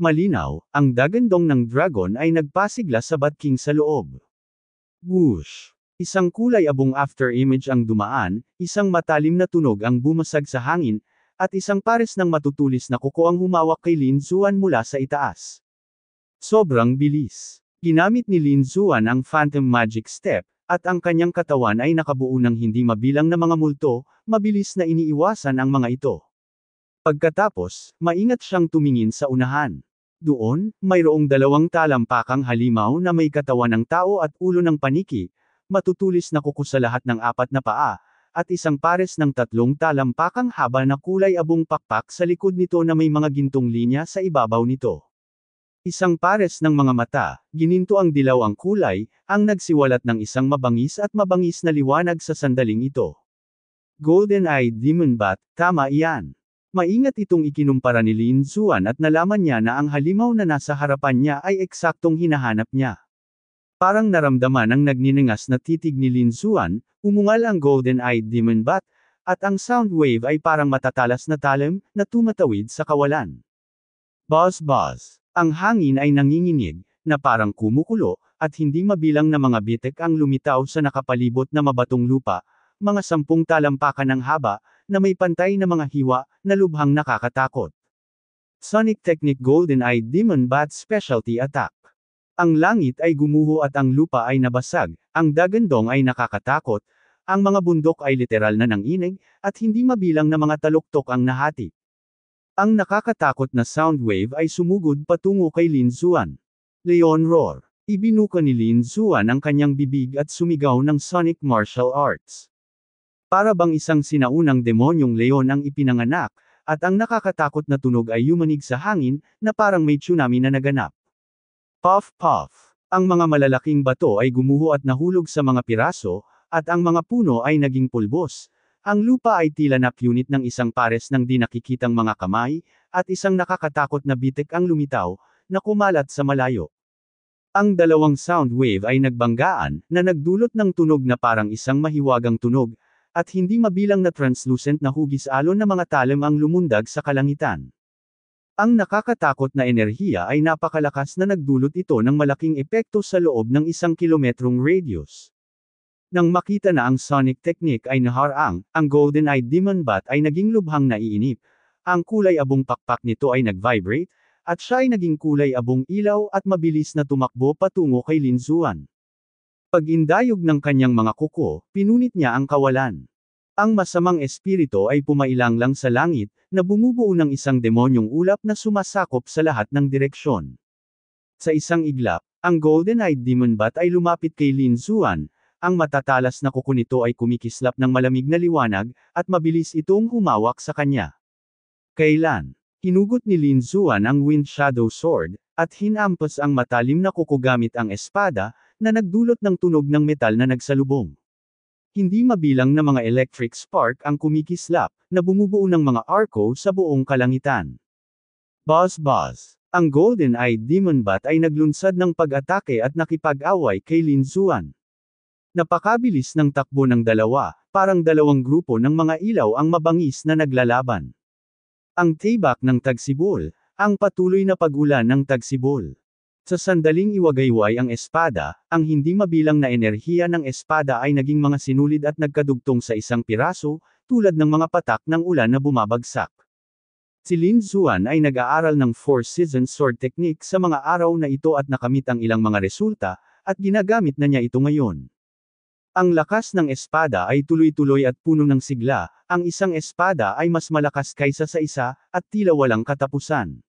Malinaw, ang dagandong ng dragon ay nagpasigla sa Bat-King sa loob. Whoosh! Isang kulay abong afterimage ang dumaan, isang matalim na tunog ang bumasag sa hangin, at isang pares ng matutulis na kuko ang humawak kay Lin Zuan mula sa itaas. Sobrang bilis. Ginamit ni Lin Zuan ang Phantom Magic Step, at ang kanyang katawan ay nakabuo ng hindi mabilang na mga multo, mabilis na iniiwasan ang mga ito. Pagkatapos, maingat siyang tumingin sa unahan. Doon, mayroong dalawang talampakang halimaw na may katawan ng tao at ulo ng paniki, matutulis na kuko sa lahat ng apat na paa, at isang pares ng tatlong talampakang haba na kulay abong pakpak sa likod nito na may mga gintong linya sa ibabaw nito. Isang pares ng mga mata, gininto ang dilaw ang kulay, ang nagsiwalat ng isang mabangis at mabangis na liwanag sa sandaling ito. Golden-eyed Demon Bat, tama iyan. Maingat itong ikinumpara ni Lin Zuan at nalaman niya na ang halimaw na nasa harapan niya ay eksaktong hinahanap niya. Parang naramdaman ang nagniningas na titig ni Lin Zuan, umungal ang Golden-eyed Demon Bat, at ang sound wave ay parang matatalas na talim, na tumatawid sa kawalan. Buzz buzz. Ang hangin ay nanginginig, na parang kumukulo, at hindi mabilang na mga bitek ang lumitaw sa nakapalibot na mabatong lupa, mga 10 talampakan ng haba, na may pantay na mga hiwa, na lubhang nakakatakot. Sonic Technique Golden-eyed Demon Bat Specialty Attack. Ang langit ay gumuho at ang lupa ay nabasag, ang dagandong ay nakakatakot, ang mga bundok ay literal na nanginig, at hindi mabilang na mga taluktok ang nahati. Ang nakakatakot na sound wave ay sumugod patungo kay Lin Zuan. Leon Roar. Ibinuka ni Lin Zuan ang kanyang bibig at sumigaw ng sonic martial arts. Para bang isang sinaunang demonyong leon ang ipinanganak, at ang nakakatakot na tunog ay yumanig sa hangin, na parang may tsunami na naganap. Puff puff. Ang mga malalaking bato ay gumuho at nahulog sa mga piraso, at ang mga puno ay naging pulbos. Ang lupa ay tila napunit ng isang pares ng di nakikitang mga kamay, at isang nakakatakot na bitek ang lumitaw, na kumalat sa malayo. Ang dalawang sound wave ay nagbanggaan, na nagdulot ng tunog na parang isang mahiwagang tunog, at hindi mabilang na translucent na hugis alon na mga talim ang lumundag sa kalangitan. Ang nakakatakot na enerhiya ay napakalakas na nagdulot ito ng malaking epekto sa loob ng 1 kilometrong radius. Nang makita na ang sonic technique ay naharang, ang Golden-eyed Demon Bat ay naging lubhang naiinip. Ang kulay abong pakpak nito ay nag-vibrate, at siya ay naging kulay abong ilaw at mabilis na tumakbo patungo kay Lin Zuan. Pag-indayog ng kanyang mga kuko, pinunit niya ang kawalan. Ang masamang espiritu ay pumailang lang sa langit, na bumubuo ng isang demonyong ulap na sumasakop sa lahat ng direksyon. Sa isang iglap, ang Golden-eyed Demon Bat ay lumapit kay Lin Zuan, ang matatalas na kuko nito ay kumikislap ng malamig na liwanag, at mabilis itong humawak sa kanya. Kailan? Hinugot ni Lin Xuan ang Wind Shadow Sword, at hinampas ang matalim na kuko gamit ang espada, na nagdulot ng tunog ng metal na nagsalubong. Hindi mabilang na mga electric spark ang kumikislap, na bumubuo ng mga arco sa buong kalangitan. Buzz buzz. Ang Golden-Eyed Demon Bat ay naglunsad ng pag-atake at nakipag-away kay Lin Xuan. Napakabilis ng takbo ng dalawa, parang dalawang grupo ng mga ilaw ang mabangis na naglalaban. Ang tibak ng tagsibol, ang patuloy na pag-ulan ng tagsibol. Sa sandaling iwagayway ang espada, ang hindi mabilang na enerhiya ng espada ay naging mga sinulid at nagkadugtong sa isang piraso, tulad ng mga patak ng ulan na bumabagsak. Si Lin Xuan ay nag-aaral ng Four Seasons Sword Technique sa mga araw na ito at nakamit ang ilang mga resulta, at ginagamit na niya ito ngayon. Ang lakas ng espada ay tuloy-tuloy at puno ng sigla, ang isang espada ay mas malakas kaysa sa isa, at tila walang katapusan.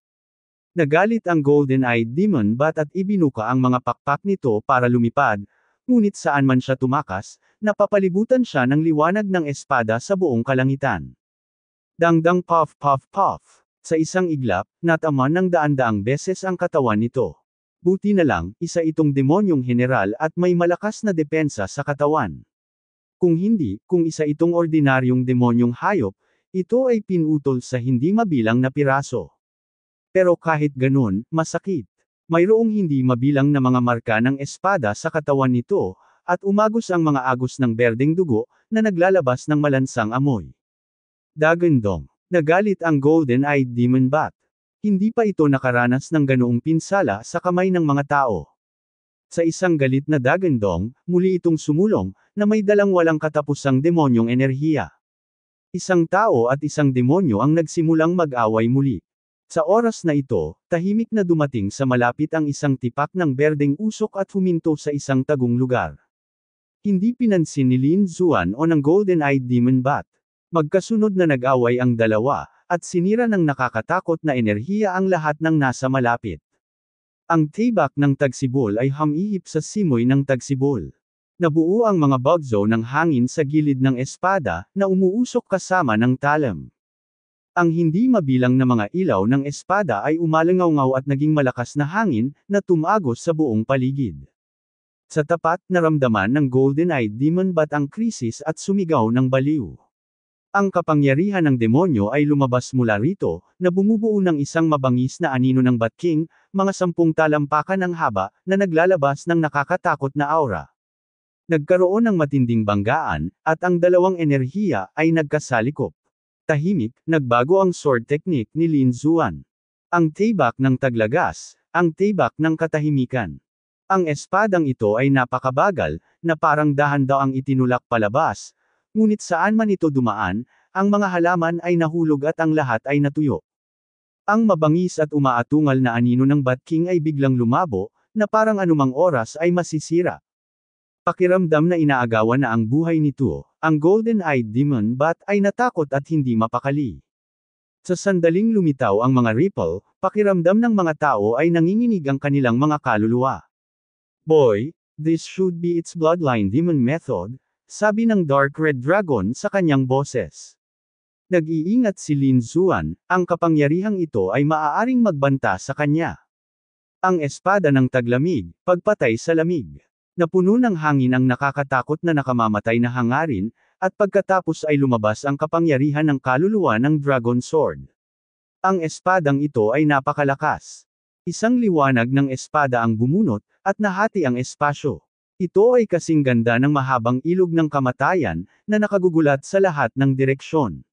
Nagalit ang Golden-Eyed Demon Bat at ibinuka ang mga pakpak nito para lumipad, ngunit saan man siya tumakas, napapalibutan siya ng liwanag ng espada sa buong kalangitan. Dangdang puff puff puff. Sa isang iglap, nataman ng daan-daang beses ang katawan nito. Buti na lang, isa itong demonyong general at may malakas na depensa sa katawan. Kung hindi, kung isa itong ordinaryong demonyong hayop, ito ay pinutol sa hindi mabilang na piraso. Pero kahit ganun, masakit. Mayroong hindi mabilang na mga marka ng espada sa katawan nito, at umagos ang mga agos ng berdeng dugo, na naglalabas ng malansang amoy. Dagandong. Nagalit ang Golden-Eyed Demon Bat. Hindi pa ito nakaranas ng ganoong pinsala sa kamay ng mga tao. Sa isang galit na dagandong, muli itong sumulong, na may dalang walang katapusang demonyong enerhiya. Isang tao at isang demonyo ang nagsimulang mag-away muli. Sa oras na ito, tahimik na dumating sa malapit ang isang tipak ng berdeng usok at huminto sa isang tagong lugar. Hindi pinansin ni Lin Xuan o ng Golden-Eyed Demon Bat. Magkasunod na nag-away ang dalawa, at sinira ng nakakatakot na enerhiya ang lahat ng nasa malapit. Ang tibak ng tagsibol ay humihip sa simoy ng tagsibol. Nabuo ang mga bugzo ng hangin sa gilid ng espada, na umuusok kasama ng talam. Ang hindi mabilang na mga ilaw ng espada ay umalangaw at naging malakas na hangin, na tumagos sa buong paligid. Sa tapat, naramdaman ng Golden-Eyed Demon Bat ang krisis at sumigaw ng baliw. Ang kapangyarihan ng demonyo ay lumabas mula rito, na bumubuo ng isang mabangis na anino ng Bat King, mga 10 talampakan ang haba, na naglalabas ng nakakatakot na aura. Nagkaroon ng matinding banggaan, at ang dalawang enerhiya ay nagkasalikop. Tahimik, nagbago ang sword technique ni Lin Xuan. Ang tibak ng taglagas, ang tibak ng katahimikan. Ang espadang ito ay napakabagal, na parang dahan-daang itinulak palabas, ngunit saan man ito dumaan, ang mga halaman ay nahulog at ang lahat ay natuyo. Ang mabangis at umaatungal na anino ng Bat King ay biglang lumabo, na parang anumang oras ay masisira. Pakiramdam na inaagawan na ang buhay nito, ang Golden-Eyed Demon Bat ay natakot at hindi mapakali. Sa sandaling lumitaw ang mga ripple, pakiramdam ng mga tao ay nanginginig ang kanilang mga kaluluwa. Boy, this should be its bloodline demon method, sabi ng Dark Red Dragon sa kanyang boses. Nag-iingat si Lin Xuan, ang kapangyarihang ito ay maaaring magbanta sa kanya. Ang espada ng taglamig, pagpatay sa lamig. Napuno ng hangin ang nakakatakot na nakamamatay na hangarin, at pagkatapos ay lumabas ang kapangyarihan ng kaluluwa ng Dragon Sword. Ang espadang ito ay napakalakas. Isang liwanag ng espada ang bumunot, at nahati ang espasyo. Ito ay kasing ganda ng mahabang ilog ng kamatayan, na nakagugulat sa lahat ng direksyon.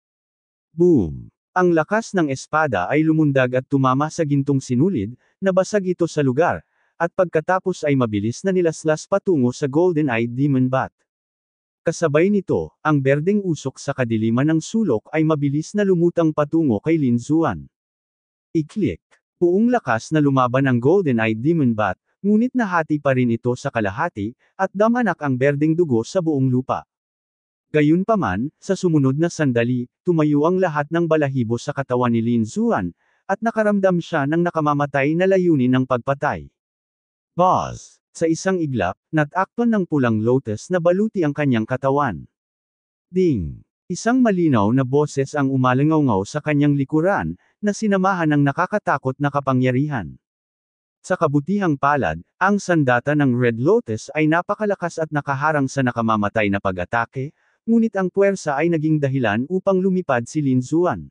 Boom! Ang lakas ng espada ay lumundag at tumama sa gintong sinulid, nabasag ito sa lugar, at pagkatapos ay mabilis na nilaslas patungo sa Golden-Eyed Demon Bat. Kasabay nito, ang berdeng usok sa kadiliman ng sulok ay mabilis na lumutang patungo kay Lin Xuan. I-click. Buong lakas na lumaban ang Golden-Eyed Demon Bat, ngunit nahati pa rin ito sa kalahati, at damanak ang berdeng dugo sa buong lupa. Gayunpaman, sa sumunod na sandali, tumayo ang lahat ng balahibo sa katawan ni Lin Xuan, at nakaramdam siya ng nakamamatay na layunin ng pagpatay. Buzz! Sa isang iglap, natakpan ng pulang lotus na baluti ang kanyang katawan. Ding! Isang malinaw na boses ang umalingaw sa kanyang likuran, na sinamahan ng nakakatakot na kapangyarihan. Sa kabutihang palad, ang sandata ng Red Lotus ay napakalakas at nakaharang sa nakamamatay na pag-atake, ngunit ang puwersa ay naging dahilan upang lumipad si Lin Xuan.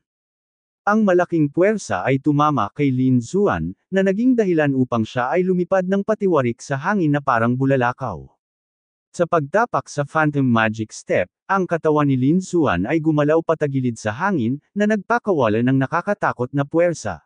Ang malaking puwersa ay tumama kay Lin Xuan, na naging dahilan upang siya ay lumipad ng patiwarik sa hangin na parang bulalakaw. Sa pagtapak sa Phantom Magic Step, ang katawan ni Lin Xuan ay gumalaw patagilid sa hangin, na nagpakawala ng nakakatakot na puwersa.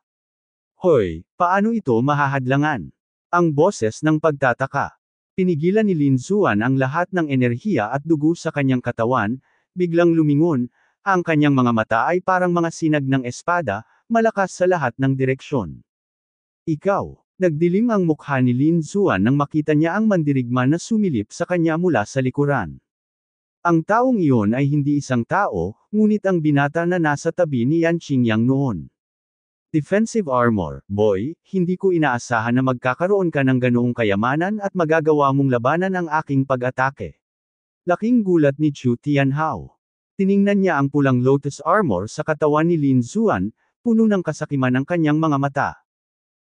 Hoy, paano ito mahahadlangan? Ang boses ng pagtataka. Pinigilan ni Lin Xuan ang lahat ng enerhiya at dugo sa kanyang katawan, biglang lumingon, ang kanyang mga mata ay parang mga sinag ng espada, malakas sa lahat ng direksyon. Ikaw! Nagdilim ang mukha ni Lin Xuan nang makita niya ang mandirigma na sumilip sa kanya mula sa likuran. Ang taong iyon ay hindi isang tao, ngunit ang binata na nasa tabi ni Yan Qingyang noon. Defensive armor, boy, hindi ko inaasahan na magkakaroon ka ng ganoong kayamanan at magagawa mong labanan ang aking pag-atake. Laking gulat ni Chu Tianhao. Tiningnan niya ang pulang lotus armor sa katawan ni Lin Xuan, puno ng kasakiman ang kanyang mga mata.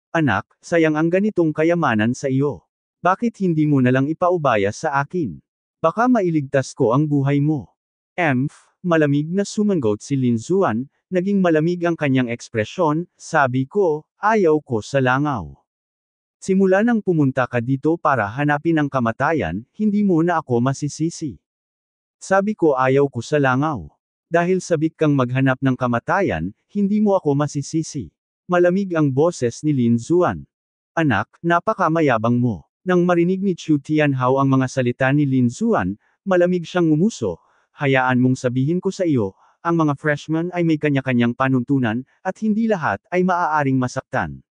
Anak, sayang ang ganitong kayamanan sa iyo. Bakit hindi mo nalang ipaubaya sa akin? Baka mailigtas ko ang buhay mo. Malamig na sumangot si Lin Xuan, naging malamig ang kanyang ekspresyon, sabi ko, ayaw ko sa langaw. Simula nang pumunta ka dito para hanapin ang kamatayan, hindi mo na ako masisisi. Sabi ko ayaw ko sa langaw. Dahil sabik kang maghanap ng kamatayan, hindi mo ako masisisi. Malamig ang boses ni Lin Xuan. Anak, napakamayabang mo. Nang marinig ni Chu Tianhao ang mga salita ni Lin Xuan, malamig siyang ngumuso. Hayaan mong sabihin ko sa iyo, ang mga freshmen ay may kanya-kanyang panuntunan, at hindi lahat ay maaaring masaktan.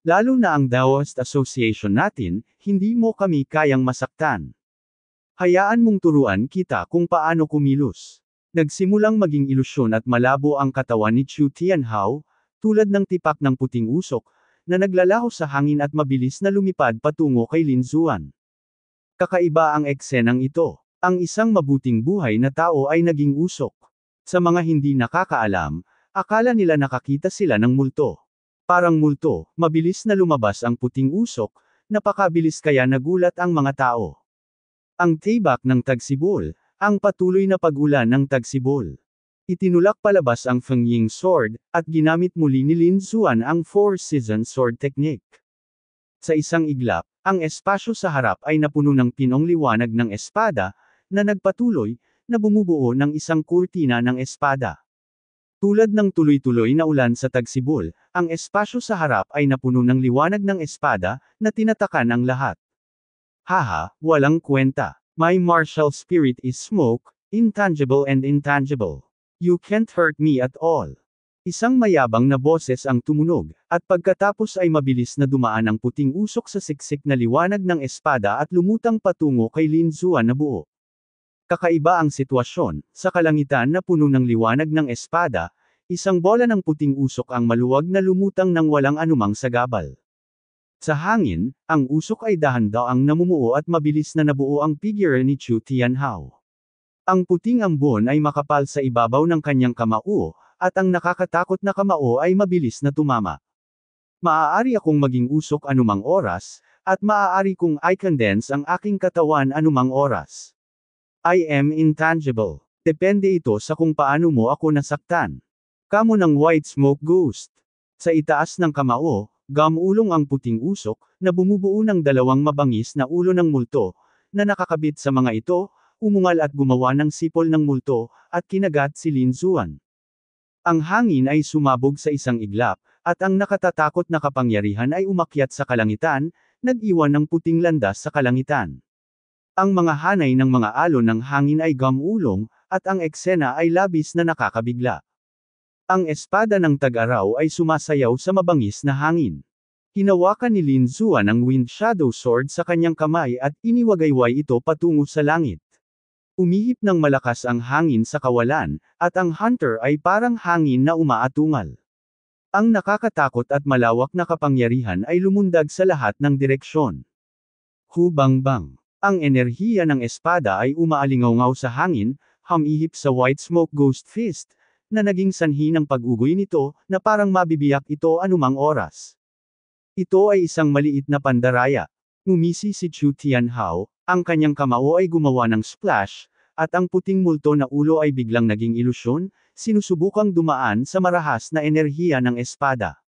Lalo na ang Daoist Association natin, hindi mo kami kayang masaktan. Hayaan mong turuan kita kung paano kumilos. Nagsimulang maging ilusyon at malabo ang katawan ni Chu Tianhao, tulad ng tipak ng puting usok, na naglalaho sa hangin at mabilis na lumipad patungo kay Lin Xuan. Kakaiba ang eksenang ito. Ang isang mabuting buhay na tao ay naging usok. Sa mga hindi nakakaalam, akala nila nakakita sila ng multo. Parang multo, mabilis na lumabas ang puting usok, napakabilis kaya nagulat ang mga tao. Ang tibak ng tagsibol, ang patuloy na pag-ulan ng tagsibol. Itinulak palabas ang Fengying Sword, at ginamit muli ni Lin Xuan ang Four Seasons Sword Technique. Sa isang iglap, ang espasyo sa harap ay napuno ng pinong liwanag ng espada, na nagpatuloy, na bumubuo ng isang kurtina ng espada. Tulad ng tuloy-tuloy na ulan sa tagsibol, ang espasyo sa harap ay napuno ng liwanag ng espada, na tinatakan ang lahat. Haha, walang kwenta. My martial spirit is smoke, intangible and intangible. You can't hurt me at all. Isang mayabang na boses ang tumunog, at pagkatapos ay mabilis na dumaan ang puting usok sa siksik na liwanag ng espada at lumutang patungo kay Lin Xuan na buo. Kakaiba ang sitwasyon, sa kalangitan na puno ng liwanag ng espada, isang bola ng puting usok ang maluwag na lumutang ng walang anumang sagabal. Sa hangin, ang usok ay dahan-daang namumuo at mabilis na nabuo ang figure ni Chu Tianhao. Ang puting ambon ay makapal sa ibabaw ng kanyang kamao, at ang nakakatakot na kamao ay mabilis na tumama. Maaari akong maging usok anumang oras, at maaari kong i-condense ang aking katawan anumang oras. I am intangible. Depende ito sa kung paano mo ako nasaktan. Kamo ng White Smoke Ghost. Sa itaas ng kamao, gamulong ang puting usok, na bumubuo ng dalawang mabangis na ulo ng multo, na nakakabit sa mga ito, umungal at gumawa ng sipol ng multo, at kinagat si Lin Xuan. Ang hangin ay sumabog sa isang iglap, at ang nakatatakot na kapangyarihan ay umakyat sa kalangitan, nag-iwan ng puting landas sa kalangitan. Ang mga hanay ng mga alon ng hangin ay gamulong, at ang eksena ay labis na nakakabigla. Ang espada ng tag-araw ay sumasayaw sa mabangis na hangin. Hinawakan ni Lin Xuan ang Wind Shadow Sword sa kanyang kamay at iniwagayway ito patungo sa langit. Umihip ng malakas ang hangin sa kawalan, at ang hunter ay parang hangin na umaatungal. Ang nakakatakot at malawak na kapangyarihan ay lumundag sa lahat ng direksyon. Hubangbang. Ang enerhiya ng espada ay umaalingaw sa hangin, humihip sa white smoke ghost fist, na naging sanhi ng pag-ugoy nito, na parang mabibiyak ito anumang oras. Ito ay isang maliit na pandaraya. Ngumisi si Chu Tianhao, ang kanyang kamao ay gumawa ng splash, at ang puting multo na ulo ay biglang naging ilusyon, sinusubukang dumaan sa marahas na enerhiya ng espada.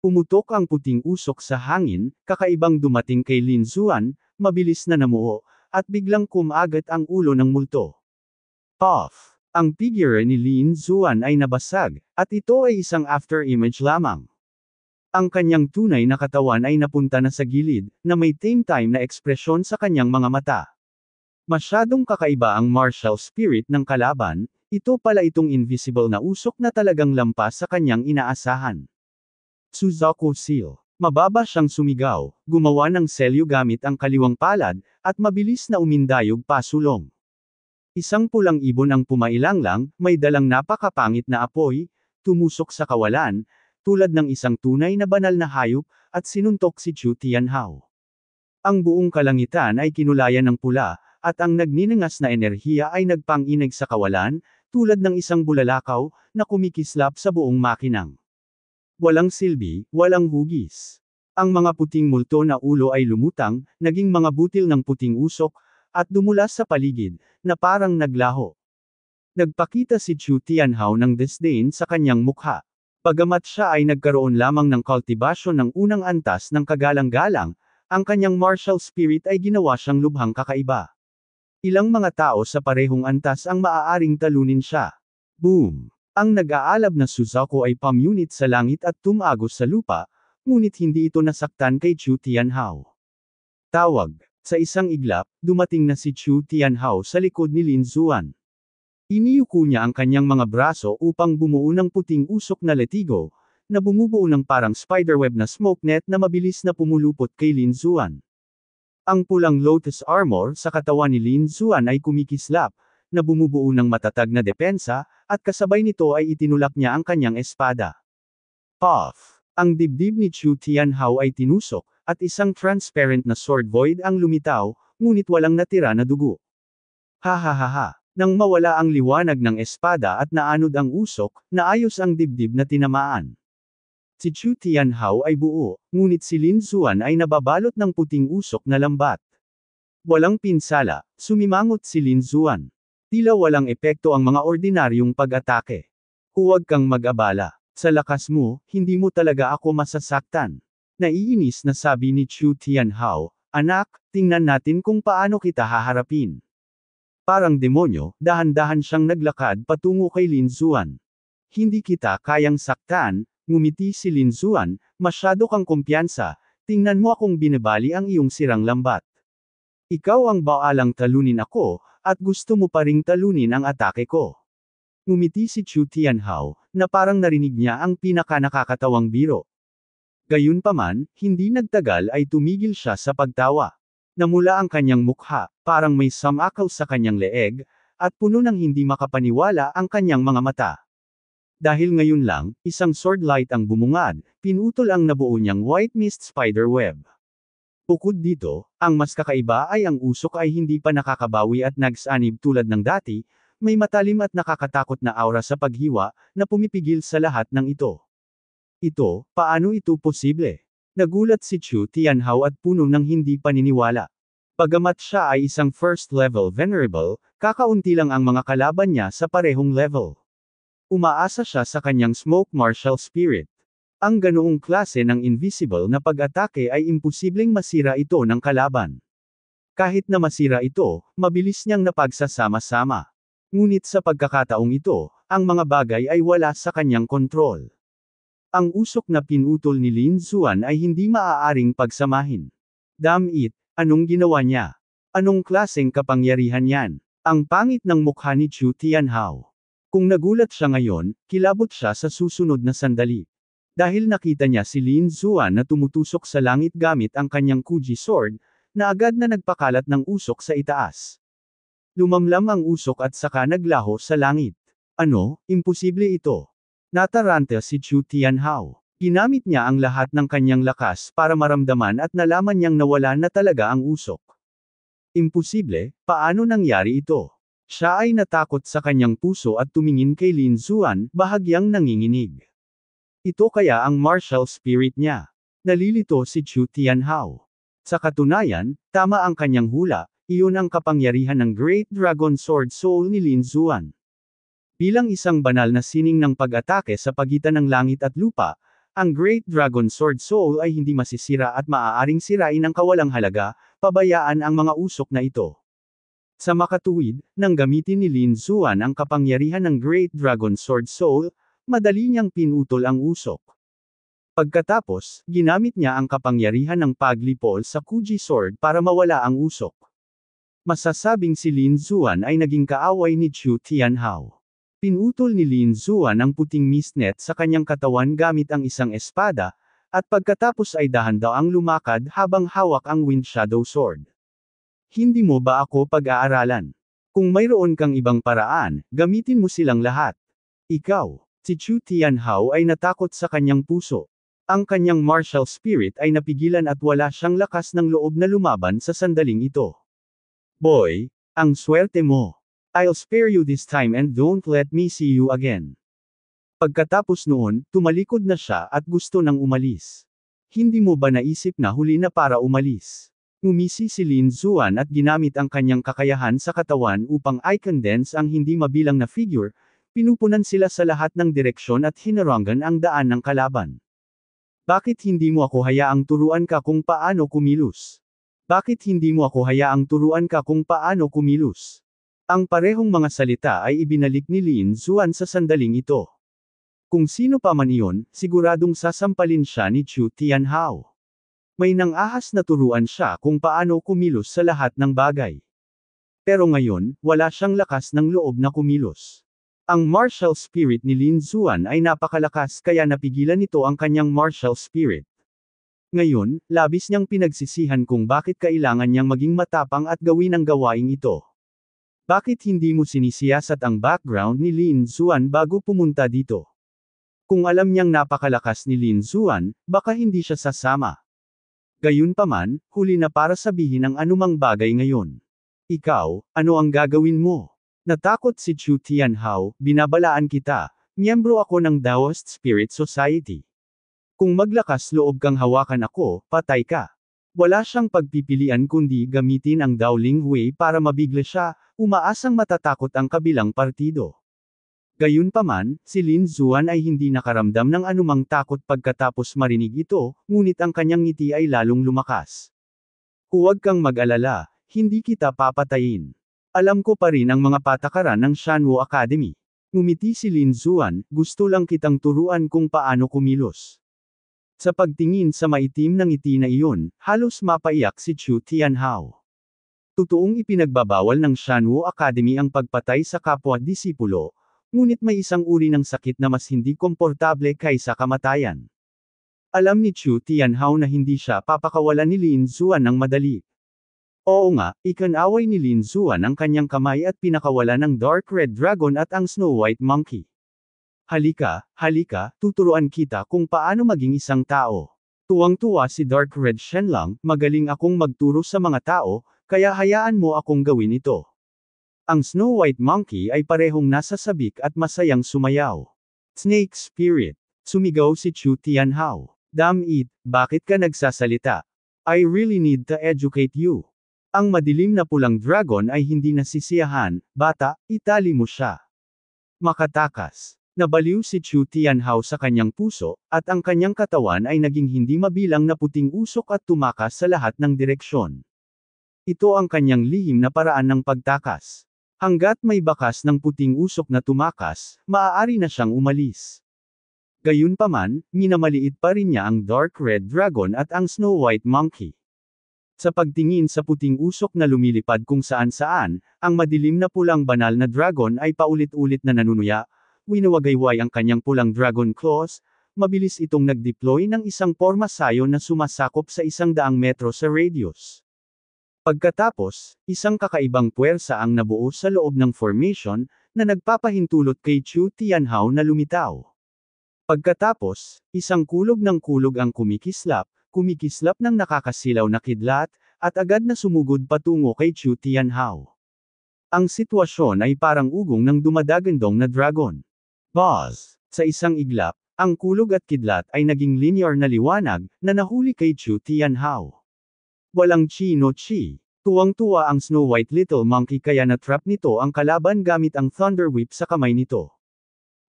Pumutok ang puting usok sa hangin, kakaibang dumating kay Lin Xuan, mabilis na namuo, at biglang kumagat ang ulo ng multo. Puff! Ang figure ni Lin Xuan ay nabasag, at ito ay isang after-image lamang. Ang kanyang tunay na katawan ay napunta na sa gilid, na may time na ekspresyon sa kanyang mga mata. Masyadong kakaiba ang martial spirit ng kalaban, ito pala itong invisible na usok na talagang lampas sa kanyang inaasahan. Suzaku Seal. Mababa siyang sumigaw, gumawa ng selyo gamit ang kaliwang palad, at mabilis na umindayog pasulong. Isang pulang ibon ang pumailanglang, may dalang napakapangit na apoy, tumusok sa kawalan, tulad ng isang tunay na banal na hayop, at sinuntok si Chu Tianhao. Ang buong kalangitan ay kinulayan ng pula, at ang nagniningas na enerhiya ay nagpanginig sa kawalan, tulad ng isang bulalakaw, na kumikislap sa buong makinang. Walang silbi, walang hugis. Ang mga puting multo na ulo ay lumutang, naging mga butil ng puting usok, at dumulas sa paligid, na parang naglaho. Nagpakita si Chu Tianhao ng disdain sa kanyang mukha. Bagamat siya ay nagkaroon lamang ng kultibasyon ng unang antas ng kagalang-galang, ang kanyang martial spirit ay ginawa siyang lubhang kakaiba. Ilang mga tao sa parehong antas ang maaaring talunin siya. Boom! Ang nag-aalab na Suzaku ay pamunit sa langit at tumagos sa lupa, ngunit hindi ito nasaktan kay Chu Tianhao. Tawag. Sa isang iglap, dumating na si Chu Tianhao sa likod ni Lin Xuan. Iniyuko niya ang kanyang mga braso upang bumuo ng puting usok na letigo, na bumubuo ng parang spiderweb na smoke net na mabilis na pumulupot kay Lin Xuan. Ang pulang lotus armor sa katawan ni Lin Xuan ay kumikislap, na bumubuo ng matatag na depensa, at kasabay nito ay itinulak niya ang kanyang espada. Puff! Ang dibdib ni Chu Tianhao ay tinusok, at isang transparent na sword void ang lumitaw, ngunit walang natira na dugo. Ha. Nang mawala ang liwanag ng espada at naanod ang usok, naayos ang dibdib na tinamaan. Si Chu Tianhao ay buo, ngunit si Lin Xuan ay nababalot ng puting usok na lambat. Walang pinsala, sumimangot si Lin Xuan. Tila walang epekto ang mga ordinaryong pag-atake. Huwag kang mag-abala. Sa lakas mo, hindi mo talaga ako masasaktan. Naiinis na sabi ni Chu Tianhao, anak, tingnan natin kung paano kita haharapin. Parang demonyo, dahan-dahan siyang naglakad patungo kay Lin Xuan. Hindi kita kayang saktan, ngumiti si Lin Xuan, masyado kang kumpiyansa, tingnan mo akong binabali ang iyong sirang lambat. Ikaw ang baalang talunin ako, at gusto mo pa ring talunin ang atake ko. Ngumiti si Chu Tianhao, na parang narinig niya ang pinaka-nakakatawang biro. Gayunpaman, hindi nagtagal ay tumigil siya sa pagtawa. Namula ang kanyang mukha, parang may samakaw sa kanyang leeg, at puno ng hindi makapaniwala ang kanyang mga mata. Dahil ngayon lang, isang sword light ang bumungad, pinutol ang nabuo niyang white mist spider web. Bukod dito, ang mas kakaiba ay ang usok ay hindi pa nakakabawi at nagsanib tulad ng dati, may matalim at nakakatakot na aura sa paghiwa, na pumipigil sa lahat ng ito. Ito, paano ito posible? Nagulat si Chu Tianhao at puno ng hindi paniniwala. Bagamat siya ay isang first-level venerable, kakaunti lang ang mga kalaban niya sa parehong level. Umaasa siya sa kanyang smoke martial spirit. Ang ganoong klase ng invisible na pag-atake ay imposibleng masira ito ng kalaban. Kahit na masira ito, mabilis niyang napagsasama-sama. Ngunit sa pagkakataong ito, ang mga bagay ay wala sa kanyang kontrol. Ang usok na pinutol ni Lin Xuan ay hindi maaaring pagsamahin. Damn it, anong ginawa niya? Anong klaseng kapangyarihan yan? Ang pangit ng mukha ni Chu Tianhao. Kung nagulat siya ngayon, kilabot siya sa susunod na sandali. Dahil nakita niya si Lin Xuan na tumutusok sa langit gamit ang kanyang Kuji sword, na agad na nagpakalat ng usok sa itaas. Lumamlam ang usok at saka naglaho sa langit. Ano, imposible ito. Nataranta si Chu Tianhao. Ginamit niya ang lahat ng kanyang lakas para maramdaman at nalaman niyang nawala na talaga ang usok. Imposible, paano nangyari ito? Siya ay natakot sa kanyang puso at tumingin kay Lin Xuan, bahagyang nanginginig. Ito kaya ang martial spirit niya. Nalilito si Chu Tianhao. Sa katunayan, tama ang kanyang hula, iyon ang kapangyarihan ng Great Dragon Sword Soul ni Lin Xuan. Bilang isang banal na sining ng pag-atake sa pagitan ng langit at lupa, ang Great Dragon Sword Soul ay hindi masisira at maaaring sirain ng kawalang halaga, pabayaan ang mga usok na ito. Sa makatuwid, nang gamitin ni Lin Xuan ang kapangyarihan ng Great Dragon Sword Soul, madali niyang pinutol ang usok. Pagkatapos, ginamit niya ang kapangyarihan ng paglipol sa Kuji Sword para mawala ang usok. Masasabing si Lin Xuan ay naging kaaway ni Chu Tianhao. Pinutol ni Lin Xuan ang puting mistnet sa kanyang katawan gamit ang isang espada, at pagkatapos ay dahan-daang lumakad habang hawak ang Wind Shadow Sword. Hindi mo ba ako pag-aaralan? Kung mayroon kang ibang paraan, gamitin mo silang lahat. Ikaw, si Chu Tianhao ay natakot sa kanyang puso. Ang kanyang martial spirit ay napigilan at wala siyang lakas ng loob na lumaban sa sandaling ito. Boy, ang swerte mo. I'll spare you this time and don't let me see you again. Pagkatapos noon, tumalikod na siya at gusto nang umalis. Hindi mo ba naisip na huli na para umalis? Umisi si Lin Xuan at ginamit ang kanyang kakayahan sa katawan upang i-condense ang hindi mabilang na figure, pinupunan sila sa lahat ng direksyon at hinarangan ang daan ng kalaban. Bakit hindi mo ako hayaang turuan ka kung paano kumilos? Bakit hindi mo ako hayaang turuan ka kung paano kumilos? Ang parehong mga salita ay ibinalik ni Lin Xuan sa sandaling ito. Kung sino pa man iyon, siguradong sasampalin siya ni Chu Tianhao. May nang-ahas na turuan siya kung paano kumilos sa lahat ng bagay. Pero ngayon, wala siyang lakas ng loob na kumilos. Ang martial spirit ni Lin Xuan ay napakalakas kaya napigilan nito ang kanyang martial spirit. Ngayon, labis niyang pinagsisihan kung bakit kailangan niyang maging matapang at gawin ang gawaing ito. Bakit hindi mo sinisiyasat ang background ni Lin Xuan bago pumunta dito? Kung alam niyang napakalakas ni Lin Xuan, baka hindi siya sasama. Gayunpaman, huli na para sabihin ang anumang bagay ngayon. Ikaw, ano ang gagawin mo? Natakot si Chu Tianhao, binabalaan kita, miyembro ako ng Daoist Spirit Society. Kung maglakas loob kang hawakan ako, patay ka. Wala siyang pagpipilian kundi gamitin ang Daoling Hui para mabigla siya, umaasang matatakot ang kabilang partido. Gayunpaman, si Lin Xuan ay hindi nakaramdam ng anumang takot pagkatapos marinig ito, ngunit ang kanyang ngiti ay lalong lumakas. Huwag kang mag-alala, hindi kita papatayin. Alam ko pa rin ang mga patakaran ng Shanwu Academy. Ngumiti si Lin Xuan, gusto lang kitang turuan kung paano kumilos. Sa pagtingin sa maitim ng ngiti na iyon, halos mapaiyak si Chu Tianhao. Totoong ipinagbabawal ng Shanwu Academy ang pagpatay sa kapwa-disipulo, ngunit may isang uri ng sakit na mas hindi komportable kaysa kamatayan. Alam ni Chu Tianhao na hindi siya papakawalan ni Lin Xuan ng madali. Oo nga, ikinaway ni Lin Xuan ang kanyang kamay at pinakawalan ng Dark Red Dragon at ang Snow White Monkey. Halika, tuturuan kita kung paano maging isang tao. Tuwang-tuwa si Dark Red Shenlong, magaling akong magturo sa mga tao, kaya hayaan mo akong gawin ito. Ang Snow White Monkey ay parehong nasa sabik at masayang sumayaw. Snake Spirit. Sumigaw si Chu Tianhao. Damn it, bakit ka nagsasalita? I really need to educate you. Ang madilim na pulang dragon ay hindi nasisiyahan, bata, itali mo siya. Makatakas. Nabaliw si Chu Tianhao sa kanyang puso, at ang kanyang katawan ay naging hindi mabilang na puting usok at tumakas sa lahat ng direksyon. Ito ang kanyang lihim na paraan ng pagtakas. Hanggat may bakas ng puting usok na tumakas, maaari na siyang umalis. Gayunpaman, minamaliit pa rin niya ang Dark Red Dragon at ang Snow White Monkey. Sa pagtingin sa puting usok na lumilipad kung saan-saan, ang madilim na pulang banal na dragon ay paulit-ulit na nanunuya, winawagayway ang kanyang pulang dragon claws, mabilis itong nag-deploy ng isang pormasayo na sumasakop sa 100 metro sa radius. Pagkatapos, isang kakaibang puwersa ang nabuo sa loob ng formation, na nagpapahintulot kay Chu Tianhao na lumitaw. Pagkatapos, isang kulog ang kumikislap ng nakakasilaw na kidlat, at agad na sumugod patungo kay Chu Tianhao. Ang sitwasyon ay parang ugong ng dumadagandong na dragon. Buzz! Sa isang iglap, ang kulog at kidlat ay naging linear na liwanag, na nahuli kay Chu Tianhao. Walang chi no chi. Tuwang-tuwa ang Snow White Little Monkey kaya na-trap nito ang kalaban gamit ang Thunder Whip sa kamay nito.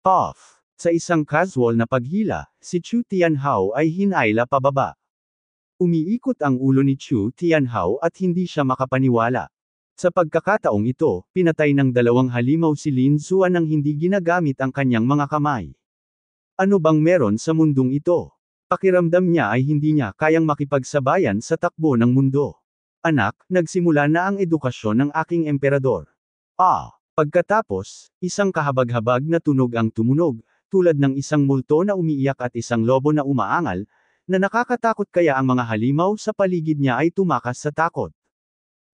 Puff! Sa isang casual na paghila, si Chu Tianhao ay hinayla pababa. Umiikot ang ulo ni Chu Tianhao at hindi siya makapaniwala. Sa pagkakataong ito, pinatay ng dalawang halimaw si Lin Zuan nang hindi ginagamit ang kanyang mga kamay. Ano bang meron sa mundong ito? Pakiramdam niya ay hindi niya kayang makipagsabayan sa takbo ng mundo. Anak, nagsimula na ang edukasyon ng aking emperador. Pagkatapos, isang kahabag-habag na tunog ang tumunog, tulad ng isang multo na umiiyak at isang lobo na umaangal, na nakakatakot kaya ang mga halimaw sa paligid niya ay tumakas sa takot.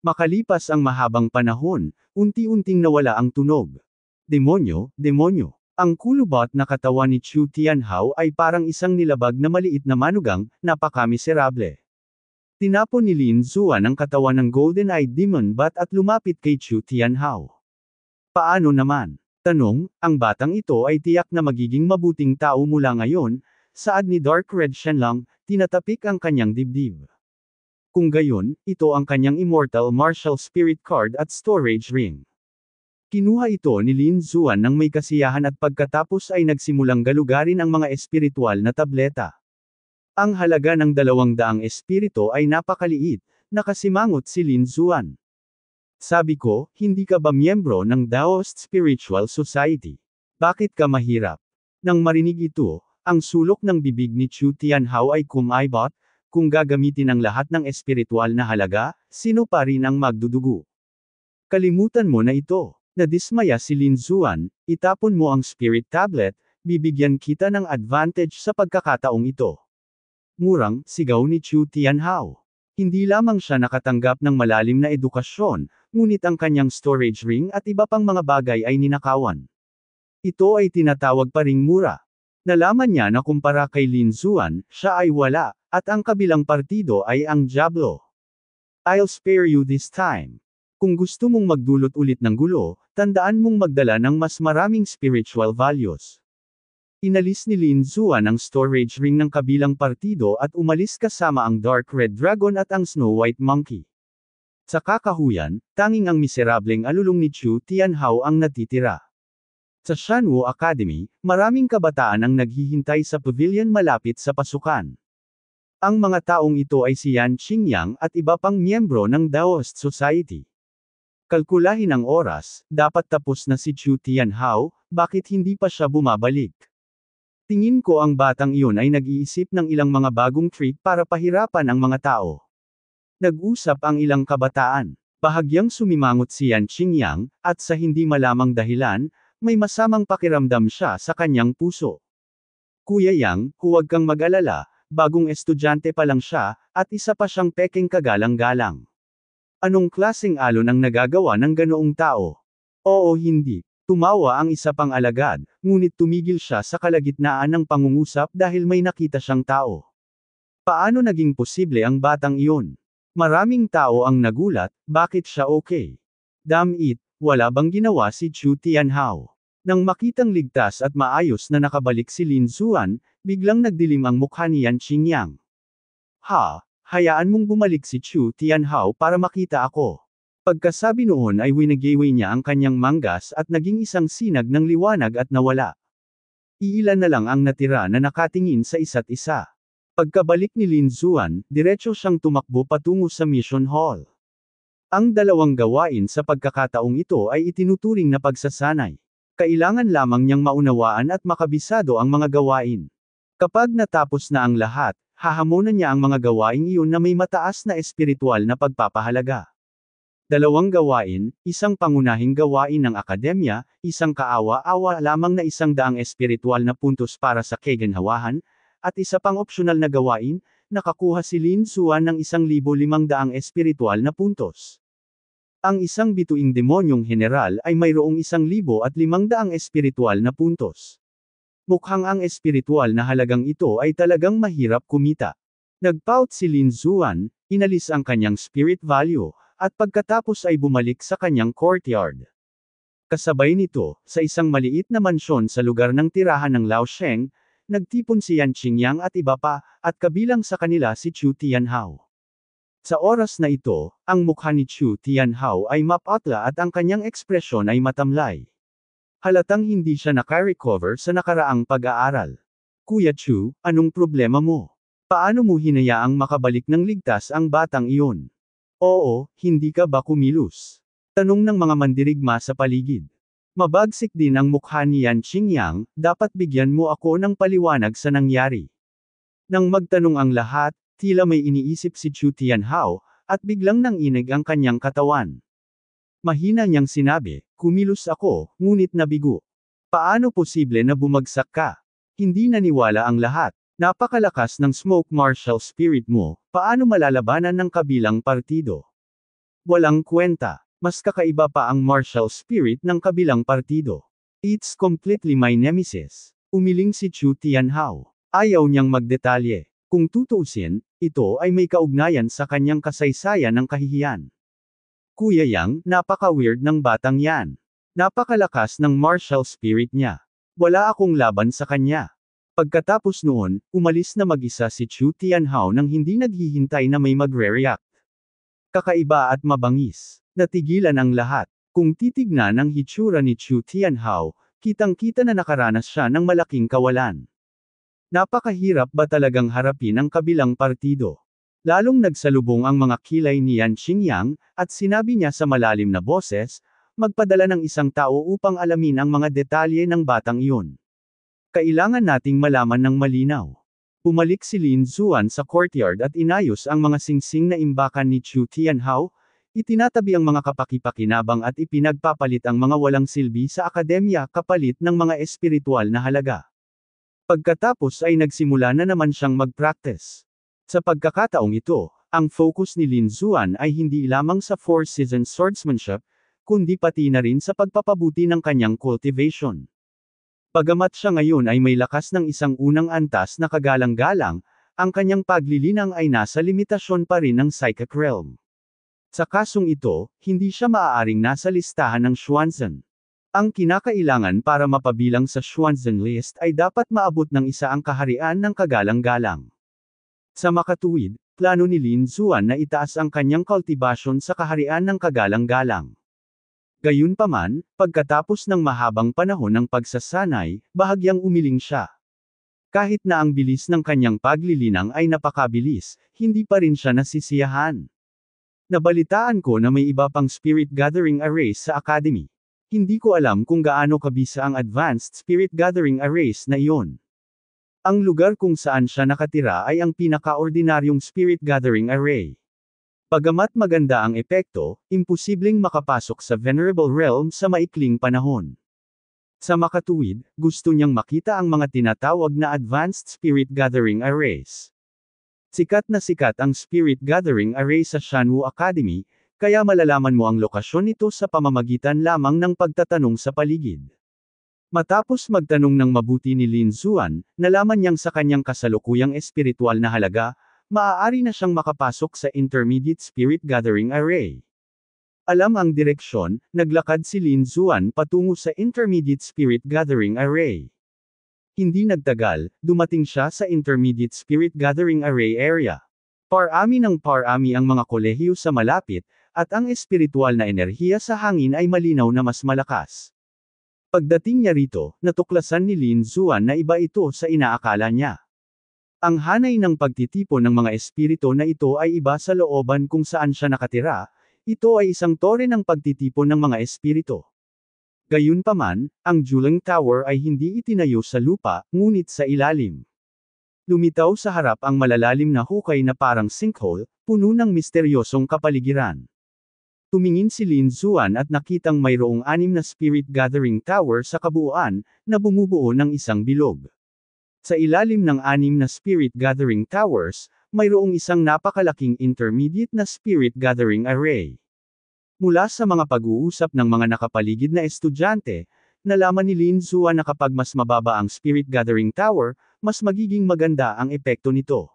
Makalipas ang mahabang panahon, unti-unting nawala ang tunog. Demonyo, demonyo. Ang kulubot na katawan ni Chu Tianhao ay parang isang nilabag na maliit na manugang, napaka-miserable. Tinapon ni Lin Zuan ang katawan ng Golden-Eyed Demon Bat at lumapit kay Chu Tianhao. Paano naman? Tanong, ang batang ito ay tiyak na magiging mabuting tao mula ngayon, saad ni Dark Red Shenlong, tinatapik ang kanyang dibdib. Kung gayon, ito ang kanyang Immortal Martial Spirit Card at Storage Ring. Kinuha ito ni Lin Zuan nang may kasiyahan at pagkatapos ay nagsimulang galugarin ang mga espiritual na tableta. Ang halaga ng 200 espiritu ay napakaliit, nakasimangot si Lin Zuan. Sabi ko, hindi ka ba miyembro ng Daoist Spiritual Society? Bakit ka mahirap? Nang marinig ito, ang sulok ng bibig ni Chu Tianhao ay kumaibot, kung gagamitin ang lahat ng espiritual na halaga, sino pa rin ang magdudugo? Kalimutan mo na ito. Nadismaya si Lin Zuan, itapon mo ang spirit tablet, bibigyan kita ng advantage sa pagkakataong ito. Murang, sigaw ni Chu Tianhao. Hindi lamang siya nakatanggap ng malalim na edukasyon, ngunit ang kanyang storage ring at iba pang mga bagay ay ninakawan. Ito ay tinatawag pa ring mura. Nalaman niya na kumpara kay Lin Zuan, siya ay wala, at ang kabilang partido ay ang Diablo. I'll spare you this time. Kung gusto mong magdulot ulit ng gulo, tandaan mong magdala ng mas maraming spiritual values. Inalis ni Lin Zuan ang storage ring ng kabilang partido at umalis kasama ang Dark Red Dragon at ang Snow White Monkey. Sa kakahuyan, tanging ang miserableng alulong ni Chu Tianhao ang natitira. Sa Shanwu Academy, maraming kabataan ang naghihintay sa pavilion malapit sa pasukan. Ang mga taong ito ay si Yan Qingyang at iba pang miyembro ng Daoist Society. Kalkulahin ang oras, dapat tapos na si Chu Tianhao, bakit hindi pa siya bumabalik? Tingin ko ang batang iyon ay nag-iisip ng ilang mga bagong trick para pahirapan ang mga tao. Nag-usap ang ilang kabataan. Bahagyang sumimangot si Yan Qingyang, at sa hindi malamang dahilan, may masamang pakiramdam siya sa kanyang puso. Kuya Yang, huwag kang mag-alala, bagong estudyante pa lang siya, at isa pa siyang peking kagalang-galang. Anong klaseng alon ang nagagawa ng ganoong tao? Oo, hindi. Tumawa ang isa pang alagad, ngunit tumigil siya sa kalagitnaan ng pangungusap dahil may nakita siyang tao. Paano naging posible ang batang iyon? Maraming tao ang nagulat, bakit siya okay? Damn it, wala bang ginawa si Chu Tianhao? Nang makitang ligtas at maayos na nakabalik si Lin Zuan, biglang nagdilim ang mukha ni Yan Qingyang. Hayaan mong bumalik si Chu Tianhao para makita ako. Pagkasabi noon ay winagiwi niya ang kanyang manggas at naging isang sinag ng liwanag at nawala. Iilan na lang ang natira na nakatingin sa isa't isa. Pagkabalik ni Lin Zuan, diretso siyang tumakbo patungo sa Mission Hall. Ang dalawang gawain sa pagkakataong ito ay itinuturing na pagsasanay. Kailangan lamang niyang maunawaan at makabisado ang mga gawain. Kapag natapos na ang lahat, hahamonan niya ang mga gawaing iyon na may mataas na espiritual na pagpapahalaga. Dalawang gawain, isang pangunahing gawain ng akademya, isang kaawa-awa lamang na 100 espiritual na puntos para sa kaginhawahan, at isa pang opsyonal na gawain, nakakuha si Lin Zuan ng 1,500 espiritual na puntos. Ang isang bituing demonyong general ay mayroong 1,500 espiritual na puntos. Mukhang ang espiritual na halagang ito ay talagang mahirap kumita. Nagpout si Lin Zuan, inalis ang kanyang spirit value, at pagkatapos ay bumalik sa kanyang courtyard. Kasabay nito, sa isang maliit na mansyon sa lugar ng tirahan ng Lao Sheng, nagtipon si Yan Qingyang at iba pa, at kabilang sa kanila si Chu Tianhao. Sa oras na ito, ang mukha ni Chu Tianhao ay mapatla at ang kanyang ekspresyon ay matamlay. Halatang hindi siya naka-recover sa nakaraang pag-aaral. Kuya Chu, anong problema mo? Paano mo hinayaang makabalik ng ligtas ang batang iyon? Oo, hindi ka ba kumilos? Tanong ng mga mandirigma sa paligid. Mabagsik din ang mukha ni Yan Qingyang, dapat bigyan mo ako ng paliwanag sa nangyari. Nang magtanong ang lahat, tila may iniisip si Chu Tianhao, at biglang nanginig ang kanyang katawan. Mahina niyang sinabi, kumilos ako, ngunit nabigo. Paano posible na bumagsak ka? Hindi naniwala ang lahat. Napakalakas ng smoke martial spirit mo, paano malalabanan ng kabilang partido? Walang kwenta. Mas kakaiba pa ang martial spirit ng kabilang partido. It's completely my nemesis. Umiling si Chu Tianhao. Ayaw niyang magdetalye. Kung tutuusin, ito ay may kaugnayan sa kanyang kasaysayan ng kahihiyan. Kuya Yang, napaka-weird ng batang yan. Napakalakas ng martial spirit niya. Wala akong laban sa kanya. Pagkatapos noon, umalis na mag-isa si Chu Tianhao nang hindi naghihintay na may magre-react. Kakaiba at mabangis. Natigilan ang lahat. Kung titignan ang hitsura ni Chu Tianhao, kitang-kita na nakaranas siya ng malaking kawalan. Napakahirap ba talagang harapin ang kabilang partido? Lalong nagsalubong ang mga kilay ni Yan Qingyang, at sinabi niya sa malalim na boses, magpadala ng isang tao upang alamin ang mga detalye ng batang iyon. Kailangan nating malaman ng malinaw. Pumalik si Lin Zuan sa courtyard at inayos ang mga singsing na imbakan ni Chu Tianhao, itinatabi ang mga kapaki-pakinabang at ipinagpapalit ang mga walang silbi sa akademya kapalit ng mga espiritual na halaga. Pagkatapos ay nagsimula na naman siyang mag-practice. Sa pagkakataong ito, ang focus ni Lin Zuan ay hindi lamang sa Four Seasons swordsmanship, kundi pati na rin sa pagpapabuti ng kanyang cultivation. Bagamat siya ngayon ay may lakas ng isang unang antas na kagalang-galang, ang kanyang paglilinang ay nasa limitasyon pa rin ng psychic realm. Sa kasong ito, hindi siya maaaring nasa listahan ng Xuanzang. Ang kinakailangan para mapabilang sa Xuanzang list ay dapat maabot ng isa ang kaharian ng kagalang-galang. Sa makatuwid, plano ni Lin Zuan na itaas ang kanyang cultivation sa kaharian ng kagalang-galang. Gayunpaman, pagkatapos ng mahabang panahon ng pagsasanay, bahagyang umiling siya. Kahit na ang bilis ng kanyang paglilinang ay napakabilis, hindi pa rin siya nasisiyahan. Nabalitaan ko na may iba pang spirit gathering arrays sa academy. Hindi ko alam kung gaano kabisa ang advanced spirit gathering arrays na iyon. Ang lugar kung saan siya nakatira ay ang pinaka-ordinaryong spirit gathering array. Bagamat maganda ang epekto, imposibleng makapasok sa venerable realm sa maikling panahon. Sa makatuwid, gusto niyang makita ang mga tinatawag na advanced spirit gathering arrays. Sikat ang spirit gathering array sa Shanwu Academy, kaya malalaman mo ang lokasyon nito sa pamamagitan lamang ng pagtatanong sa paligid. Matapos magtanong ng mabuti ni Lin Zuan, nalaman niyang sa kanyang kasalukuyang espiritual na halaga, maaari na siyang makapasok sa Intermediate Spirit Gathering Array. Alam ang direksyon, naglakad si Lin Zuan patungo sa Intermediate Spirit Gathering Array. Hindi nagtagal, dumating siya sa Intermediate Spirit Gathering Array area. Parami ng parami ang mga kolehiyo sa malapit, at ang espiritual na enerhiya sa hangin ay malinaw na mas malakas. Pagdating niya rito, natuklasan ni Lin Zuan na iba ito sa inaakala niya. Ang hanay ng pagtitipon ng mga espiritu na ito ay iba sa looban kung saan siya nakatira, ito ay isang tore ng pagtitipon ng mga espiritu. Gayunpaman, ang Julang Tower ay hindi itinayo sa lupa, ngunit sa ilalim. Lumitaw sa harap ang malalalim na hukay na parang sinkhole, puno ng misteryosong kapaligiran. Tumingin si Lin Zuan at nakitang mayroong 6 na spirit gathering tower sa kabuuan, na bumubuo ng isang bilog. Sa ilalim ng 6 na spirit gathering towers, mayroong isang napakalaking intermediate na spirit gathering array. Mula sa mga pag-uusap ng mga nakapaligid na estudyante, Nalaman ni Lin Zuan na kapag mas mababa ang Spirit Gathering Tower, mas magiging maganda ang epekto nito.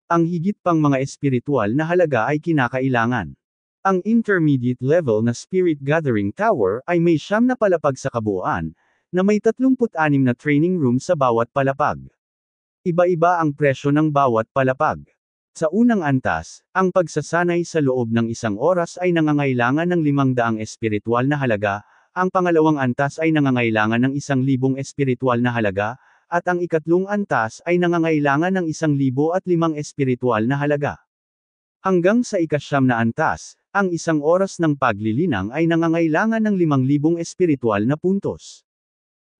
Ang higit pang mga espiritual na halaga ay kinakailangan. Ang intermediate level na Spirit Gathering Tower ay may 9 na palapag sa kabuuan, na may 36 na training room sa bawat palapag. Iba-iba ang presyo ng bawat palapag. Sa unang antas, ang pagsasanay sa loob ng 1 oras ay nangangailangan ng 500 espiritual na halaga, ang pangalawang antas ay nangangailangan ng 1,000 espiritual na halaga, at ang ikatlong antas ay nangangailangan ng 1,005 espiritual na halaga. Hanggang sa ika-9 na antas, ang 1 oras ng paglilinang ay nangangailangan ng 5,000 espiritual na puntos.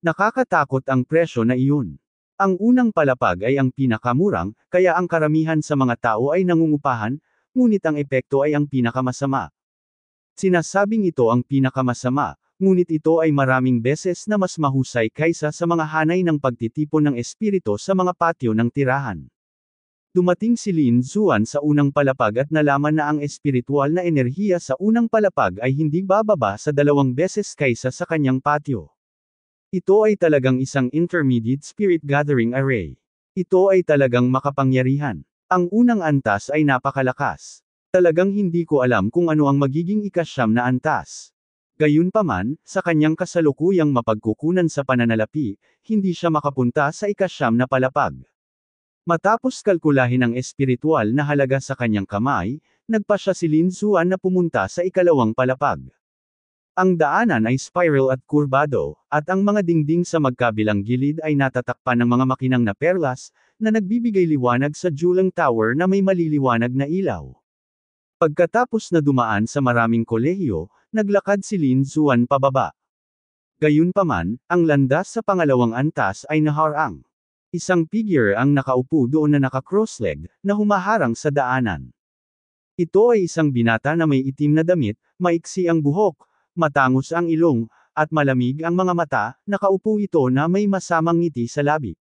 Nakakatakot ang presyo na iyon. Ang unang palapag ay ang pinakamurang, kaya ang karamihan sa mga tao ay nangungupahan, ngunit ang epekto ay ang pinakamasama. Sinasabing ito ang pinakamasama, ngunit ito ay maraming beses na mas mahusay kaysa sa mga hanay ng pagtitipon ng espiritu sa mga patio ng tirahan. Dumating si Lin Zuan sa unang palapag at nalaman na ang espiritual na enerhiya sa unang palapag ay hindi bababa sa 2 beses kaysa sa kanyang patio. Ito ay talagang isang intermediate spirit gathering array. Ito ay talagang makapangyarihan. Ang unang antas ay napakalakas. Talagang hindi ko alam kung ano ang magiging ika-9 na antas. Gayunpaman, sa kanyang kasalukuyang mapagkukunan sa pananalapi, hindi siya makapunta sa ika-9 na palapag. Matapos kalkulahin ang espiritual na halaga sa kanyang kamay, nagpasya si Lin Zuan na pumunta sa ika-2 palapag. Ang daanan ay spiral at kurbado, at ang mga dingding sa magkabilang gilid ay natatakpan ng mga makinang na perlas, na nagbibigay liwanag sa Julang Tower na may maliliwanag na ilaw. Pagkatapos na dumaan sa maraming kolehiyo, naglakad si Lin Zuan pababa. Gayunpaman, ang landas sa pangalawang antas ay naharang. Isang figure ang nakaupo doon na naka-cross-legged, na humaharang sa daanan. Ito ay isang binata na may itim na damit, maiksi ang buhok, matangos ang ilong, at malamig ang mga mata, nakaupo ito na may masamang ngiti sa labi.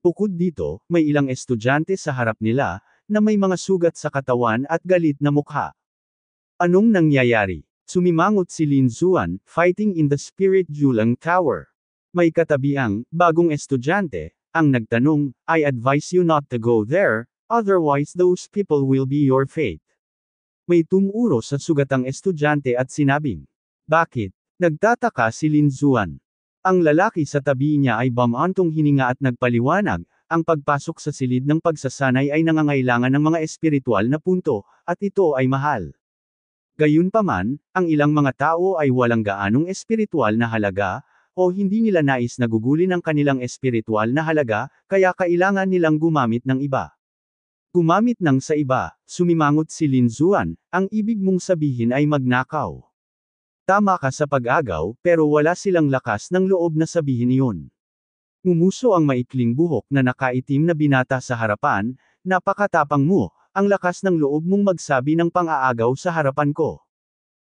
Bukod dito, may ilang estudyante sa harap nila, na may mga sugat sa katawan at galit na mukha. Anong nangyayari? Sumimangot si Lin Zuan, fighting in the Spirit Julang Tower. May katabi ang bagong estudyante, ang nagtanong, I advise you not to go there, otherwise those people will be your fate. May tumuro sa sugatang estudyante at sinabing, bakit? Nagtataka si Lin Zuan. Ang lalaki sa tabi niya ay bumantong hininga at nagpaliwanag, ang pagpasok sa silid ng pagsasanay ay nangangailangan ng mga espiritual na punto, at ito ay mahal. Gayunpaman, ang ilang mga tao ay walang gaanong espiritual na halaga, o hindi nila nais na gugulin ang kanilang espiritual na halaga, kaya kailangan nilang gumamit ng iba. Gumamit ng sa iba, sumimangot si Lin Zuan, ang ibig mong sabihin ay magnakaw. Tama ka sa pag-agaw, pero wala silang lakas ng loob na sabihin iyon. Ngumuso ang maikling buhok na nakaitim na binata sa harapan, napakatapang mo, ang lakas ng loob mong magsabi ng pang-aagaw sa harapan ko.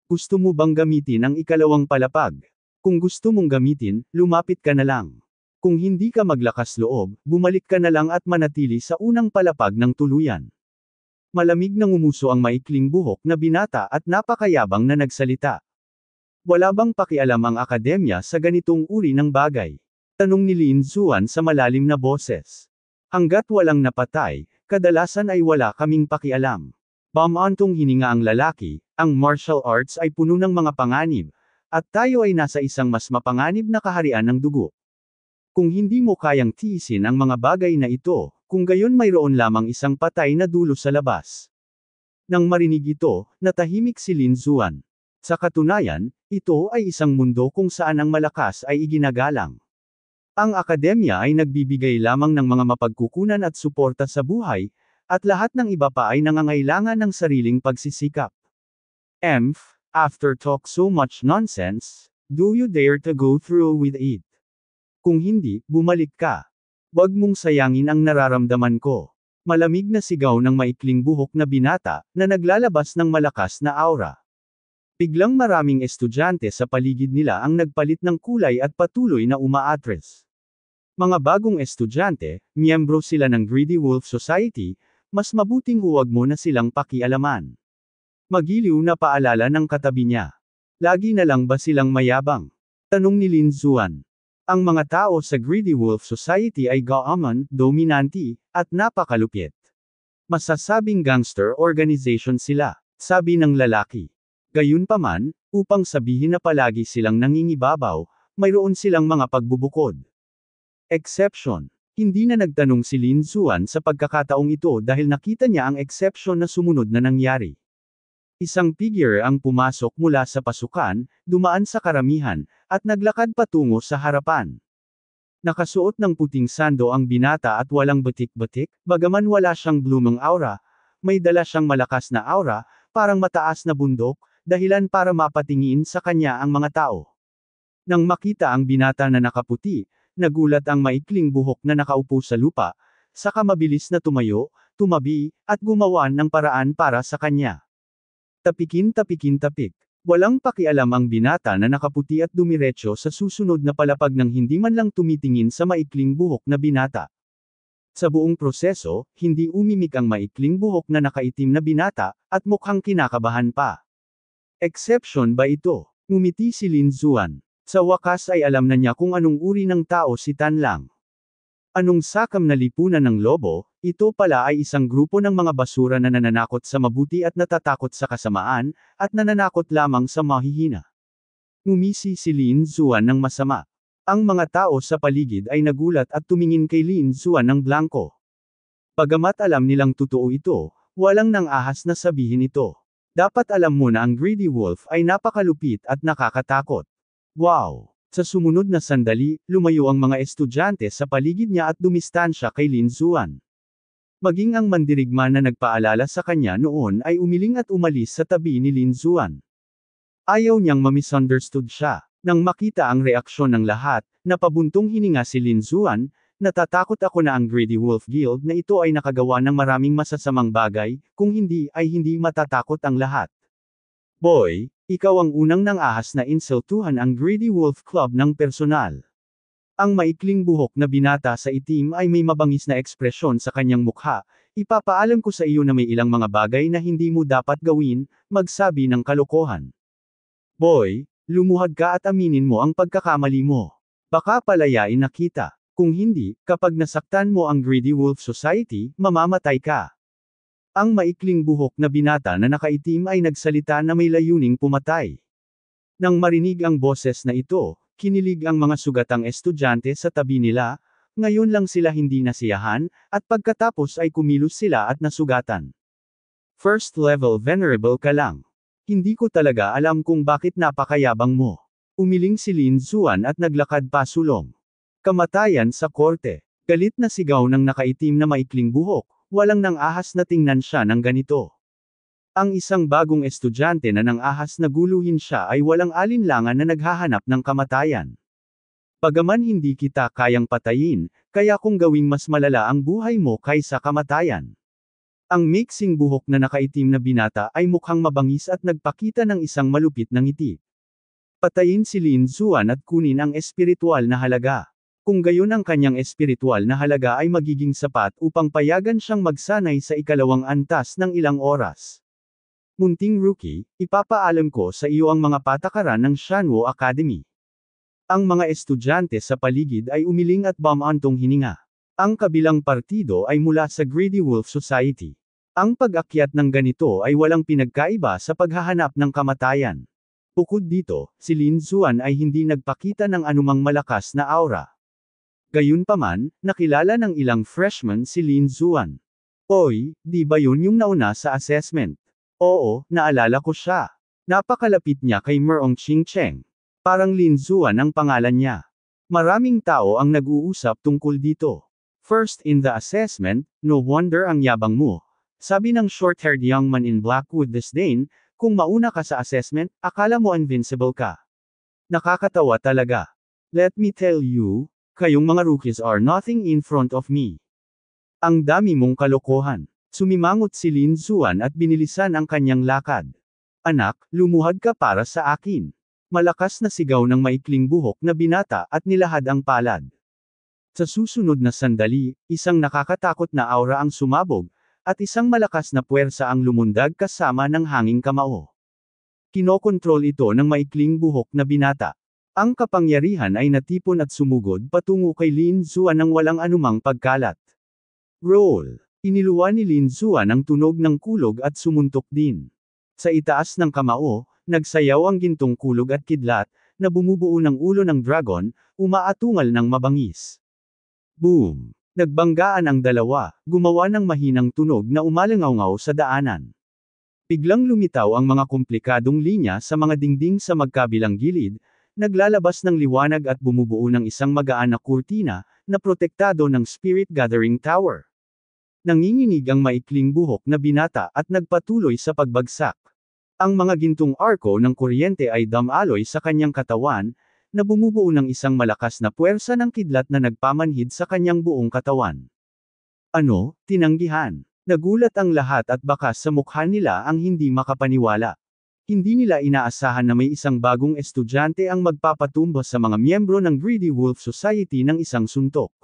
Gusto mo bang gamitin ang ikalawang palapag? Kung gusto mong gamitin, lumapit ka na lang. Kung hindi ka maglakas loob, bumalik ka na lang at manatili sa unang palapag ng tuluyan. Malamig na ngumuso ang maikling buhok na binata at napakayabang na nagsalita. Wala bang pakialam ang akademya sa ganitong uri ng bagay? Tanong ni Lin Zuan sa malalim na boses. Hanggat walang napatay, kadalasan ay wala kaming pakialam. Bumantong hininga ang lalaki, ang martial arts ay puno ng mga panganib, at tayo ay nasa isang mas mapanganib na kaharian ng dugo. Kung hindi mo kayang tiisin ang mga bagay na ito, kung gayon mayroon lamang isang patay na dulo sa labas. Nang marinig ito, natahimik si Lin Zuan. Sa katunayan, ito ay isang mundo kung saan ang malakas ay iginagalang. Ang akademya ay nagbibigay lamang ng mga mapagkukunan at suporta sa buhay, at lahat ng iba pa ay nangangailangan ng sariling pagsisikap. After talk so much nonsense, do you dare to go through with it? Kung hindi, bumalik ka. Wag mong sayangin ang nararamdaman ko. Malamig na sigaw ng maikling buhok na binata, na naglalabas ng malakas na aura. Biglang maraming estudyante sa paligid nila ang nagpalit ng kulay at patuloy na umaatres. Mga bagong estudyante, miyembro sila ng Greedy Wolf Society, mas mabuting huwag mo na silang pakialaman. Magiliw na paalala ng katabi niya. Lagi na lang ba silang mayabang? Tanong ni Lin Zuan. Ang mga tao sa Greedy Wolf Society ay gaaman, dominanti, at napakalupit. Masasabing gangster organization sila, sabi ng lalaki. Gayunpaman, upang sabihin na palagi silang nangingibabaw, mayroon silang mga pagbubukod. Exception. Hindi na nagtanong si Lin Zuan sa pagkakataong ito dahil nakita niya ang exception na sumunod na nangyari. Isang figure ang pumasok mula sa pasukan, dumaan sa karamihan, at naglakad patungo sa harapan. Nakasuot ng puting sando ang binata at walang batik-batik, bagaman wala siyang blooming aura, may dala siyang malakas na aura, parang mataas na bundok, dahilan para mapatingin sa kanya ang mga tao. Nang makita ang binata na nakaputi, nagulat ang maikling buhok na nakaupo sa lupa, saka mabilis na tumayo, tumabi, at gumawa ng paraan para sa kanya. Tapikin-tapik. Walang pakialam ang binata na nakaputi at dumiretso sa susunod na palapag ng hindi man lang tumitingin sa maikling buhok na binata. Sa buong proseso, hindi umimik ang maikling buhok na nakaitim na binata, at mukhang kinakabahan pa. Exception ba ito? Ngumiti si Lin Zuan. Sa wakas ay alam na niya kung anong uri ng tao si Tan Lang. Anong sakam na lipunan ng lobo, ito pala ay isang grupo ng mga basura na nananakot sa mabuti at natatakot sa kasamaan, at nananakot lamang sa mahihina. Ngumisi si Lin Zuan ng masama. Ang mga tao sa paligid ay nagulat at tumingin kay Lin Zuan ng blanko. Bagamat alam nilang totoo ito, walang nang ahas na sabihin ito. Dapat alam mo na ang Greedy Wolf ay napakalupit at nakakatakot. Wow! Sa sumunod na sandali, lumayo ang mga estudyante sa paligid niya at dumistansya kay Lin Zuan. Maging ang mandirigma na nagpaalala sa kanya noon ay umiling at umalis sa tabi ni Lin Zuan. Ayaw niyang mamisunderstood siya. Nang makita ang reaksyon ng lahat, napabuntong hininga si Lin Zuan, natatakot ako na ang Greedy Wolf Guild na ito ay nakagawa ng maraming masasamang bagay, kung hindi ay hindi matatakot ang lahat. Boy, ikaw ang unang nang ahas na insultuhan ang Greedy Wolf Club ng personal. Ang maikling buhok na binata sa itim ay may mabangis na ekspresyon sa kanyang mukha. Ipapaalam ko sa iyo na may ilang mga bagay na hindi mo dapat gawin, magsabi ng kalokohan. Boy, lumuhad ka at aminin mo ang pagkakamali mo. Baka palayain na kita. Kung hindi, kapag nasaktan mo ang Greedy Wolf Society, mamamatay ka. Ang maikling buhok na binata na nakaitim ay nagsalita na may layuning pumatay. Nang marinig ang boses na ito, kinilig ang mga sugatang estudyante sa tabi nila, ngayon lang sila hindi nasiyahan, at pagkatapos ay kumilos sila at nasugatan. First level venerable ka lang. Hindi ko talaga alam kung bakit napakayabang mo. Umiling si Lin Zuan at naglakad pasulong. Kamatayan sa korte. Galit na sigaw ng nakaitim na maikling buhok. Walang nang ahas na tingnan siya ng ganito. Ang isang bagong estudyante na nang ahas na guluhin siya ay walang alinlangan na naghahanap ng kamatayan. Bagaman hindi kita kayang patayin, kaya kung gawing mas malala ang buhay mo kaysa kamatayan. Ang mixing buhok na nakaitim na binata ay mukhang mabangis at nagpakita ng isang malupit na ngiti. Patayin si Lin Zuan at kunin ang espiritual na halaga. Kung gayon ang kanyang espiritual na halaga ay magiging sapat upang payagan siyang magsanay sa ikalawang antas ng ilang oras. Munting rookie, ipapaalam ko sa iyo ang mga patakaran ng Shanwo Academy. Ang mga estudyante sa paligid ay umiling at bumantong hininga. Ang kabilang partido ay mula sa Greedy Wolf Society. Ang pag-akyat ng ganito ay walang pinagkaiba sa paghahanap ng kamatayan. Bukod dito, si Lin Zuan ay hindi nagpakita ng anumang malakas na aura. Gayunpaman, nakilala ng ilang freshmen si Lin Zuan. Oy, di ba yun yung nauna sa assessment? Oo, naalala ko siya. Napakalapit niya kay Merong Ching-cheng. Parang Lin Zuan ang pangalan niya. Maraming tao ang nag-uusap tungkol dito. First in the assessment, no wonder ang yabang mo. Sabi ng short-haired young man in black with disdain, kung mauna ka sa assessment, akala mo invincible ka. Nakakatawa talaga. Let me tell you, kayong mga rookies are nothing in front of me. Ang dami mong kalokohan. Sumimangot si Lin Zuan at binilisan ang kanyang lakad. Anak, lumuhad ka para sa akin. Malakas na sigaw ng maikling buhok na binata at nilahad ang palad. Sa susunod na sandali, isang nakakatakot na aura ang sumabog, at isang malakas na puwersa ang lumundag kasama ng hanging kamao. Kinokontrol ito ng maikling buhok na binata. Ang kapangyarihan ay natipon at sumugod patungo kay Lin Zuan nang walang anumang pagkalat. Roll! Iniluwa ni Lin Zuan ang tunog ng kulog at sumuntok din. Sa itaas ng kamao, nagsayaw ang gintong kulog at kidlat, na bumubuo ng ulo ng dragon, umaatungal ng mabangis. Boom! Nagbanggaan ang dalawa, gumawa ng mahinang tunog na umalangaw sa daanan. Biglang lumitaw ang mga komplikadong linya sa mga dingding sa magkabilang gilid, naglalabas ng liwanag at bumubuo ng isang magaan na kurtina, na protektado ng Spirit Gathering Tower. Nanginginig ang maikling buhok na binata at nagpatuloy sa pagbagsak. Ang mga gintong arko ng kuryente ay damaloy sa kanyang katawan, na bumubuo ng isang malakas na puwersa ng kidlat na nagpamanhid sa kanyang buong katawan. Ano? Tinanggihan. Nagulat ang lahat at bakas sa mukha nila ang hindi makapaniwala. Hindi nila inaasahan na may isang bagong estudyante ang magpapatumba sa mga miyembro ng Greedy Wolf Society ng isang suntok.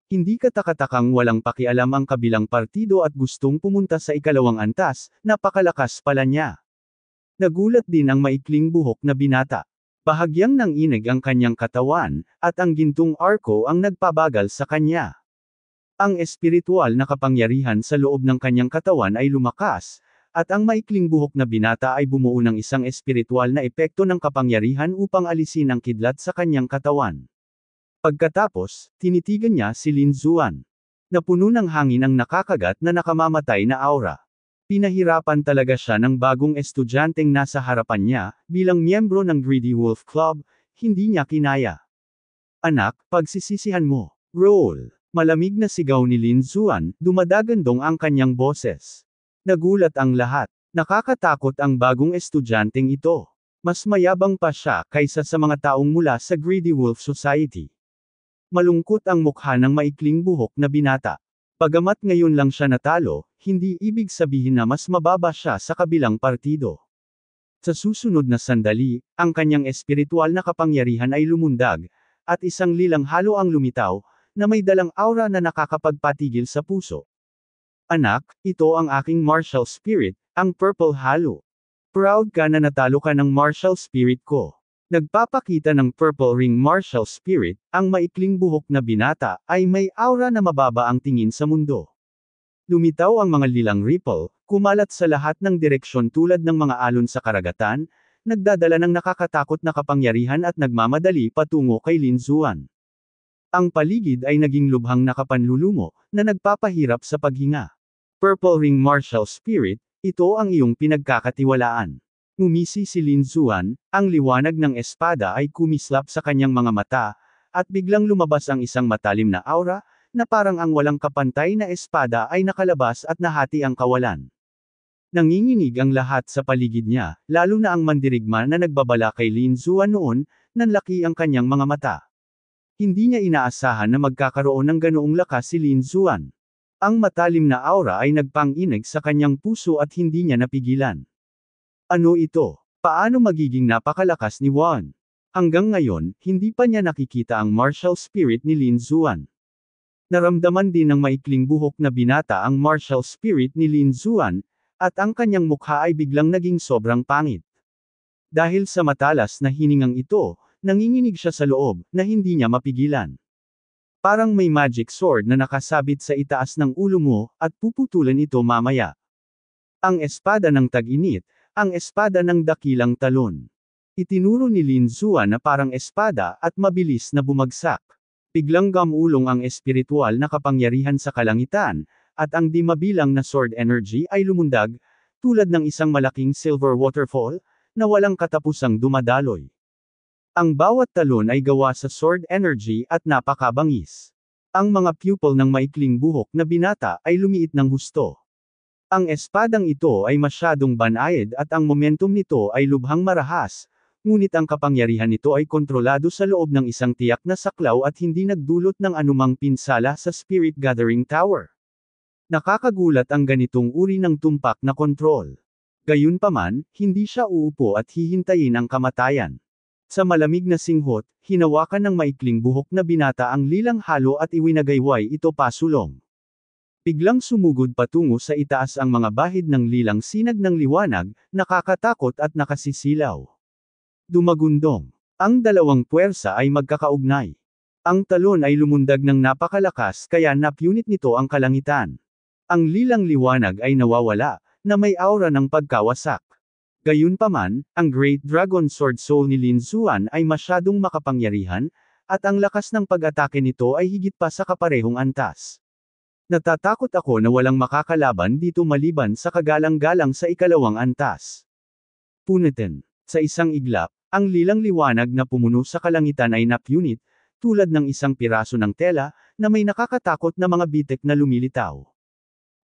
Hindi katakatakang walang pakialam ang kabilang partido at gustong pumunta sa ikalawang antas, napakalakas pala niya. Nagulat din ang maikling buhok na binata. Bahagyang nanginig ang kanyang katawan, at ang gintong arko ang nagpabagal sa kanya. Ang espiritual na kapangyarihan sa loob ng kanyang katawan ay lumakas, at ang maikling buhok na binata ay bumuo ng isang espiritual na epekto ng kapangyarihan upang alisin ang kidlat sa kanyang katawan. Pagkatapos, tinitigan niya si Lin Zuan. Napuno ng hangin ang nakakagat na nakamamatay na aura. Pinahirapan talaga siya ng bagong estudyanteng nasa harapan niya, bilang miyembro ng Greedy Wolf Club, hindi niya kinaya. Anak, pagsisisihan mo. Roll! Malamig na sigaw ni Lin Zuan, dumadagandong ang kanyang boses. Nagulat ang lahat. Nakakatakot ang bagong estudyanteng ito. Mas mayabang pa siya kaysa sa mga taong mula sa Greedy Wolf Society. Malungkot ang mukha ng maikling buhok na binata. Bagamat ngayon lang siya natalo, hindi ibig sabihin na mas mababa siya sa kabilang partido. Sa susunod na sandali, ang kanyang espiritual na kapangyarihan ay lumundag, at isang lilang halo ang lumitaw, na may dalang aura na nakakapagpatigil sa puso. Anak, ito ang aking martial spirit, ang Purple Halo. Proud ka na natalo ka ng martial spirit ko. Nagpapakita ng Purple Ring martial spirit, ang maikling buhok na binata, ay may aura na mababa ang tingin sa mundo. Lumitaw ang mga lilang ripple, kumalat sa lahat ng direksyon tulad ng mga alon sa karagatan, nagdadala ng nakakatakot na kapangyarihan at nagmamadali patungo kay Lin Zuan. Ang paligid ay naging lubhang nakapanlulumo, na nagpapahirap sa paghinga. Purple Ring Martial Spirit, ito ang iyong pinagkakatiwalaan. Ngumisi si Lin Zuan, ang liwanag ng espada ay kumislap sa kanyang mga mata, at biglang lumabas ang isang matalim na aura, na parang ang walang kapantay na espada ay nakalabas at nahati ang kawalan. Nanginginig ang lahat sa paligid niya, lalo na ang mandirigma na nagbabala kay Lin Zuan noon, nanlaki ang kanyang mga mata. Hindi niya inaasahan na magkakaroon ng ganoong lakas si Lin Zuan. Ang matalim na aura ay nagpang-inig sa kanyang puso at hindi niya napigilan. Ano ito? Paano magiging napakalakas ni Wan? Hanggang ngayon, hindi pa niya nakikita ang martial spirit ni Lin Zuan. Naramdaman din ng maikling buhok na binata ang martial spirit ni Lin Zuan, at ang kanyang mukha ay biglang naging sobrang pangit. Dahil sa matalas na hiningang ito, nanginginig siya sa loob, na hindi niya mapigilan. Parang may magic sword na nakasabit sa itaas ng ulo mo, at puputulan ito mamaya. Ang espada ng tag-init, ang espada ng dakilang talon. Itinuro ni Lin Zuan na parang espada at mabilis na bumagsak. Biglang gamulong ang espiritual na kapangyarihan sa kalangitan, at ang di mabilang na sword energy ay lumundag, tulad ng isang malaking silver waterfall, na walang katapusang dumadaloy. Ang bawat talon ay gawa sa sword energy at napakabangis. Ang mga pupil ng maikling buhok na binata ay lumiit ng husto. Ang espadang ito ay masyadong banayad at ang momentum nito ay lubhang marahas, ngunit ang kapangyarihan nito ay kontrolado sa loob ng isang tiyak na saklaw at hindi nagdulot ng anumang pinsala sa Spirit Gathering Tower. Nakakagulat ang ganitong uri ng tumpak na kontrol. Gayunpaman, hindi siya uupo at hihintayin ang kamatayan. Sa malamig na singhot, hinawakan ng maikling buhok na binata ang lilang halo at iwinagayway ito pasulong. Biglang sumugod patungo sa itaas ang mga bahid ng lilang sinag ng liwanag, nakakatakot at nakasisilaw. Dumagundong. Ang dalawang puwersa ay magkakaugnay. Ang talon ay lumundag ng napakalakas kaya napunit nito ang kalangitan. Ang lilang liwanag ay nawawala, na may aura ng pagkawasak. Gayunpaman, ang Great Dragon Sword Soul ni Lin Xuan ay masyadong makapangyarihan, at ang lakas ng pag-atake nito ay higit pa sa kaparehong antas. Natatakot ako na walang makakalaban dito maliban sa kagalang-galang sa ikalawang antas. Punitin. Sa isang iglap, ang lilang liwanag na pumuno sa kalangitan ay napunit, tulad ng isang piraso ng tela, na may nakakatakot na mga bitek na lumilitaw.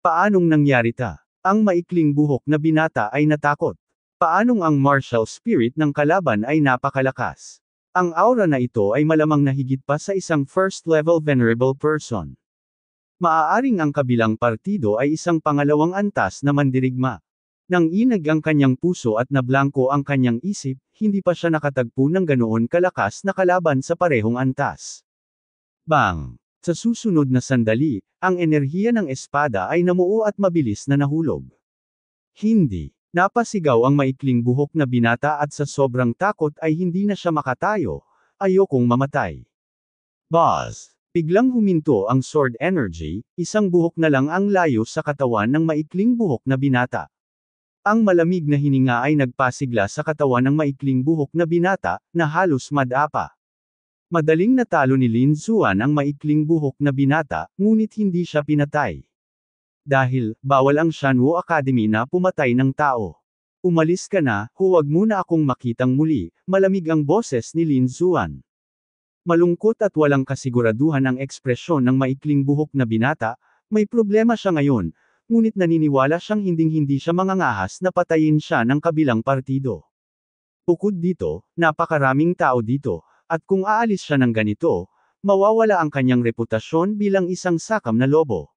Paanong nangyari ta? Ang maikling buhok na binata ay natakot. Paanong ang martial spirit ng kalaban ay napakalakas? Ang aura na ito ay malamang na higit pa sa isang first-level venerable person. Maaaring ang kabilang partido ay isang pangalawang antas na mandirigma. Nang inag ang kanyang puso at nablangko ang kanyang isip, hindi pa siya nakatagpo ng ganoon kalakas na kalaban sa parehong antas. Bang! Sa susunod na sandali, ang enerhiya ng espada ay namuo at mabilis na nahulog. Hindi. Napasigaw ang maikling buhok na binata at sa sobrang takot ay hindi na siya makatayo. Ayokong mamatay. Boss! Biglang huminto ang sword energy, isang buhok na lang ang layo sa katawan ng maikling buhok na binata. Ang malamig na hininga ay nagpasigla sa katawan ng maikling buhok na binata, na halos madapa. Madaling natalo ni Lin Xuan ang maikling buhok na binata, ngunit hindi siya pinatay. Dahil, bawal ang Shanwu Academy na pumatay ng tao. Umalis ka na, huwag mo na akong makitang muli, malamig ang boses ni Lin Xuan. Malungkot at walang kasiguraduhan ang ekspresyon ng maikling buhok na binata, may problema siya ngayon, ngunit naniniwala siyang hinding-hindi siya mangangahas na patayin siya ng kabilang partido. Bukod dito, napakaraming tao dito, at kung aalis siya ng ganito, mawawala ang kanyang reputasyon bilang isang sakam na lobo.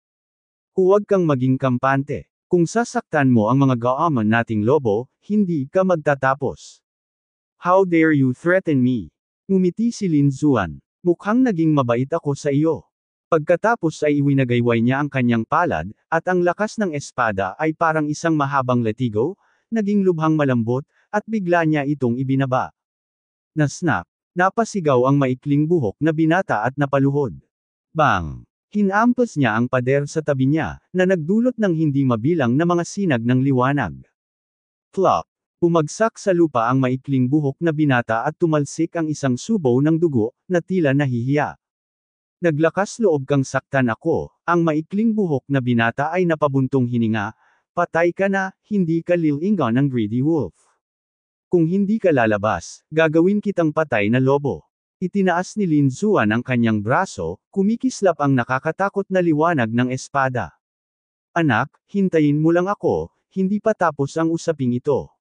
Huwag kang maging kampante. Kung sasaktan mo ang mga gaaman nating lobo, hindi ka magtatapos. How dare you threaten me? Ngumiti si Lin Xuan. Mukhang naging mabait ako sa iyo. Pagkatapos ay iwinagayway niya ang kanyang palad, at ang lakas ng espada ay parang isang mahabang latigo, naging lubhang malambot, at bigla niya itong ibinaba. Nasnap. Napasigaw ang maikling buhok na binata at napaluhod. Bang! Hinampas niya ang pader sa tabi niya, na nagdulot ng hindi mabilang na mga sinag ng liwanag. Plop! Pumagsak sa lupa ang maikling buhok na binata at tumalsik ang isang subaw ng dugo, na tila nahihiya. Naglakas loob kang saktan ako, ang maikling buhok na binata ay napabuntong hininga, patay ka na, hindi ka lilingan ng greedy wolf. Kung hindi ka lalabas, gagawin kitang patay na lobo. Itinaas ni Lin Xuan ang kanyang braso, kumikislap ang nakakatakot na liwanag ng espada. Anak, hintayin mo lang ako, hindi pa tapos ang usaping ito.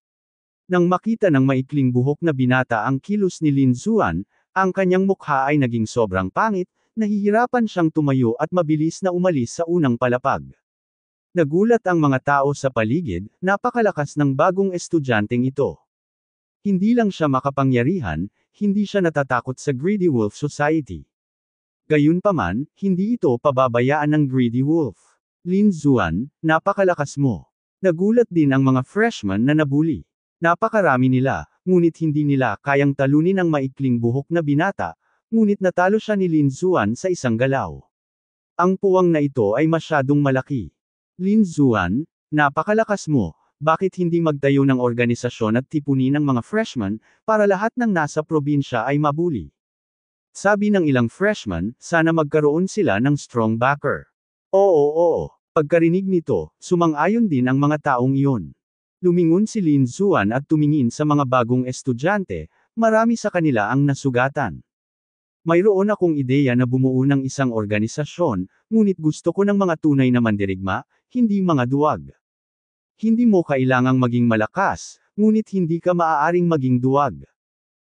Nang makita ng maikling buhok na binata ang kilos ni Lin Xuan, ang kanyang mukha ay naging sobrang pangit, nahihirapan siyang tumayo at mabilis na umalis sa unang palapag. Nagulat ang mga tao sa paligid, napakalakas ng bagong estudyanteng ito. Hindi lang siya makapangyarihan, hindi siya natatakot sa Greedy Wolf Society. Gayunpaman, hindi ito pababayaan ng Greedy Wolf. Lin Xuan, napakalakas mo. Nagulat din ang mga freshmen na nabuli. Napakarami nila, ngunit hindi nila kayang talunin ang maikling buhok na binata, ngunit natalo siya ni Lin Xuan sa isang galaw. Ang puwang na ito ay masyadong malaki. Lin Xuan, napakalakas mo, bakit hindi magtayo ng organisasyon at tipunin ng mga freshmen, para lahat ng nasa probinsya ay mabuli? Sabi ng ilang freshmen, sana magkaroon sila ng strong backer. Oo. Pagkarinig nito, sumang-ayon din ang mga taong iyon. Lumingon si Lin Xuan at tumingin sa mga bagong estudyante, marami sa kanila ang nasugatan. Mayroon akong ideya na bumuo ng isang organisasyon, ngunit gusto ko ng mga tunay na mandirigma, hindi mga duwag. Hindi mo kailangang maging malakas, ngunit hindi ka maaaring maging duwag.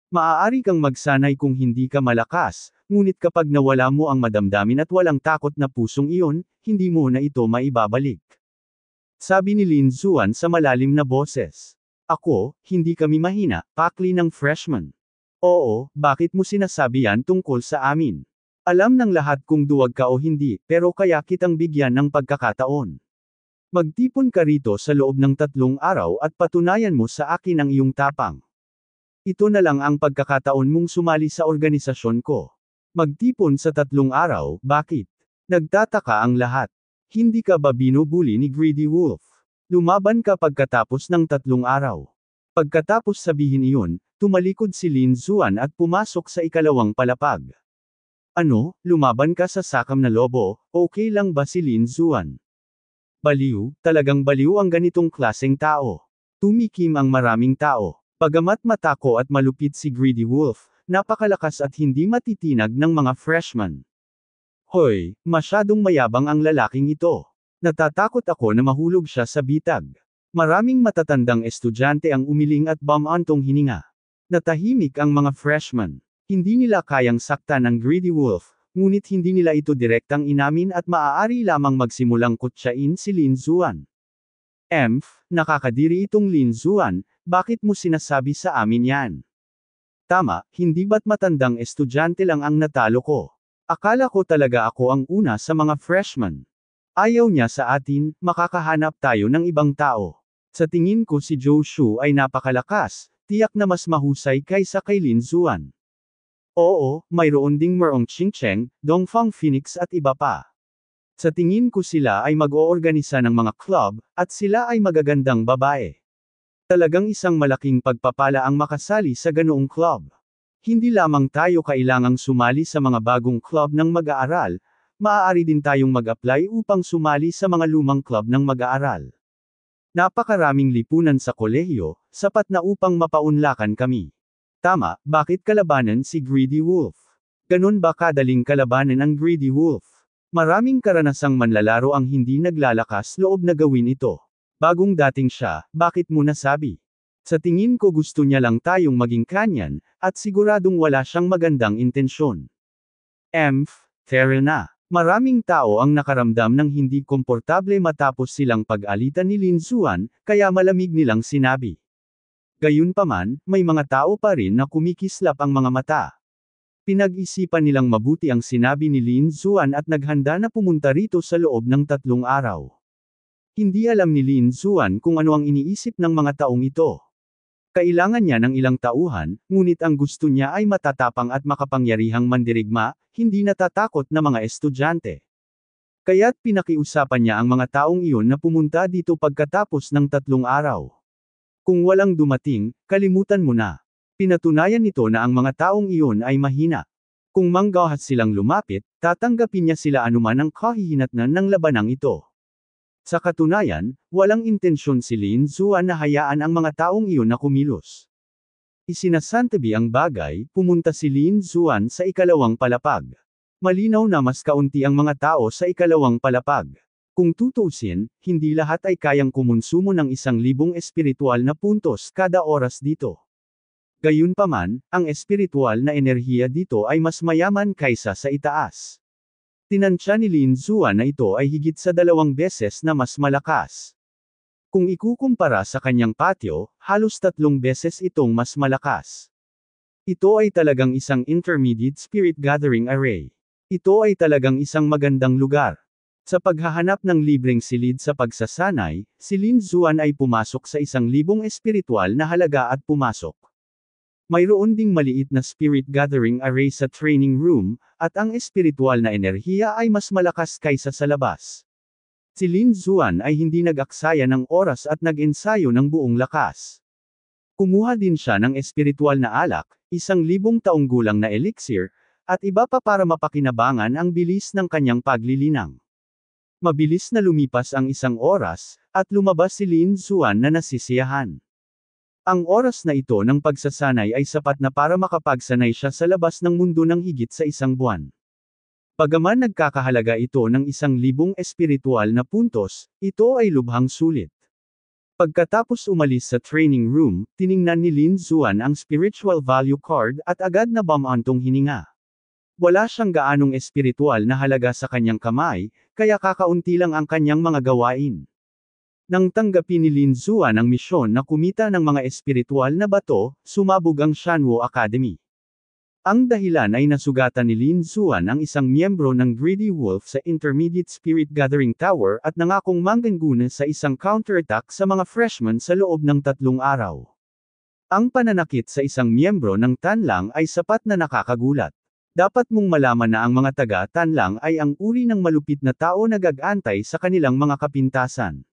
Maaari kang magsanay kung hindi ka malakas, ngunit kapag nawala mo ang madamdamin at walang takot na pusong iyon, hindi mo na ito maibabalik. Sabi ni Lin Xuan sa malalim na boses. Ako, hindi kami mahina, pakli ng freshman. Oo, bakit mo sinasabi yan tungkol sa amin? Alam ng lahat kung duwag ka o hindi, pero kaya kitang bigyan ng pagkakataon. Magtipon ka rito sa loob ng 3 araw at patunayan mo sa akin ang iyong tapang. Ito na lang ang pagkakataon mong sumali sa organisasyon ko. Magtipon sa 3 araw, bakit? Nagtataka ang lahat. Hindi ka ba binubuli ni Greedy Wolf? Lumaban ka pagkatapos ng 3 araw. Pagkatapos sabihin iyon, tumalikod si Lin Zuan at pumasok sa ikalawang palapag. Ano, lumaban ka sa sakam na lobo, okay lang ba si Lin Zuan? Baliw, talagang baliw ang ganitong klaseng tao. Tumikim ang maraming tao. Bagamat matako at malupit si Greedy Wolf, napakalakas at hindi matitinag ng mga freshman. Hoy, masyadong mayabang ang lalaking ito. Natatakot ako na mahulog siya sa bitag. Maraming matatandang estudyante ang umiling at bumantong hininga. Natahimik ang mga freshman. Hindi nila kayang saktan ang Greedy Wolf, ngunit hindi nila ito direktang inamin at maaari lamang magsimulang kutsain si Lin Zuan. Nakakadiri itong Lin Zuan, bakit mo sinasabi sa amin yan? Tama, hindi ba't matandang estudyante lang ang natalo ko? Akala ko talaga ako ang una sa mga freshman. Ayaw niya sa atin, makakahanap tayo ng ibang tao. Sa tingin ko si Zhou Shu ay napakalakas, tiyak na mas mahusay kaysa kay Lin Zuan. Oo, mayroon ding Merong Qingcheng, Dongfang Phoenix at iba pa. Sa tingin ko sila ay mag-oorganisa ng mga club, at sila ay magagandang babae. Talagang isang malaking pagpapala ang makasali sa ganoong club. Hindi lamang tayo kailangang sumali sa mga bagong club ng mag-aaral, maaari din tayong mag-apply upang sumali sa mga lumang club ng mag-aaral. Napakaraming lipunan sa kolehiyo, sapat na upang mapaunlakan kami. Tama, bakit kalabanan si Greedy Wolf? Ganon ba kadaling kalabanan ang Greedy Wolf? Maraming karanasang manlalaro ang hindi naglalakas loob na gawin ito. Bagong dating siya, bakit mo nasabi? Sa tingin ko gusto niya lang tayong maging kanyan, at siguradong wala siyang magandang intensyon. Tara na. Maraming tao ang nakaramdam ng hindi komportable matapos silang pag-alitan ni Lin Zuan, kaya malamig nilang sinabi. Gayunpaman, may mga tao pa rin na kumikislap ang mga mata. Pinag-isipan nilang mabuti ang sinabi ni Lin Zuan at naghanda na pumunta rito sa loob ng 3 araw. Hindi alam ni Lin Zuan kung ano ang iniisip ng mga taong ito. Kailangan niya ng ilang tauhan, ngunit ang gusto niya ay matatapang at makapangyarihang mandirigma, hindi natatakot na mga estudyante. Kaya't pinakiusapan niya ang mga taong iyon na pumunta dito pagkatapos ng 3 araw. Kung walang dumating, kalimutan mo na. Pinatunayan nito na ang mga taong iyon ay mahina. Kung manggahas silang lumapit, tatanggapin niya sila anuman ang kahihinatnan ng labanang ito. Sa katunayan, walang intensyon si Lin Zuan na hayaan ang mga taong iyon na kumilos. Isinasantabi ang bagay, pumunta si Lin Zuan sa ikalawang palapag. Malinaw na mas kaunti ang mga tao sa ikalawang palapag. Kung tutuusin, hindi lahat ay kayang kumonsumo ng 1,000 espiritual na puntos kada oras dito. Gayunpaman, ang espiritual na enerhiya dito ay mas mayaman kaysa sa itaas. Tinansya ni Lin Zuan na ito ay higit sa 2 beses na mas malakas. Kung ikukumpara sa kanyang patio, halos 3 beses itong mas malakas. Ito ay talagang isang intermediate spirit gathering array. Ito ay talagang isang magandang lugar. Sa paghahanap ng libreng silid sa pagsasanay, si Lin Zuan ay pumasok sa 1,000 espiritual na halaga at pumasok. Mayroon ding maliit na spirit gathering array sa training room, at ang espiritual na enerhiya ay mas malakas kaysa sa labas. Si Lin Zuan ay hindi nag-aksaya ng oras at nag-ensayo ng buong lakas. Kumuha din siya ng espiritual na alak, 1,000 taong gulang na elixir, at iba pa para mapakinabangan ang bilis ng kanyang paglilinang. Mabilis na lumipas ang 1 oras, at lumabas si Lin Zuan na nasisiyahan. Ang oras na ito ng pagsasanay ay sapat na para makapagsanay siya sa labas ng mundo ng higit sa 1 buwan. Bagaman nagkakahalaga ito ng 1,000 espiritual na puntos, ito ay lubhang sulit. Pagkatapos umalis sa training room, tiningnan ni Lin Zuan ang spiritual value card at agad na bumantong hininga. Wala siyang gaanong espiritual na halaga sa kanyang kamay, kaya kakaunti lang ang kanyang mga gawain. Nang tanggapin ni Lin Zuan ang misyon na kumita ng mga espiritual na bato, sumabog ang Shanwo Academy. Ang dahilan ay nasugatan ni Lin Zuan ang isang miyembro ng Greedy Wolf sa Intermediate Spirit Gathering Tower at nangakong mangguna sa isang counterattack sa mga freshmen sa loob ng 3 araw. Ang pananakit sa isang miyembro ng Tanlang ay sapat na nakakagulat. Dapat mong malaman na ang mga taga-Tanlang ay ang uri ng malupit na tao na gag-antay sa kanilang mga kapintasan.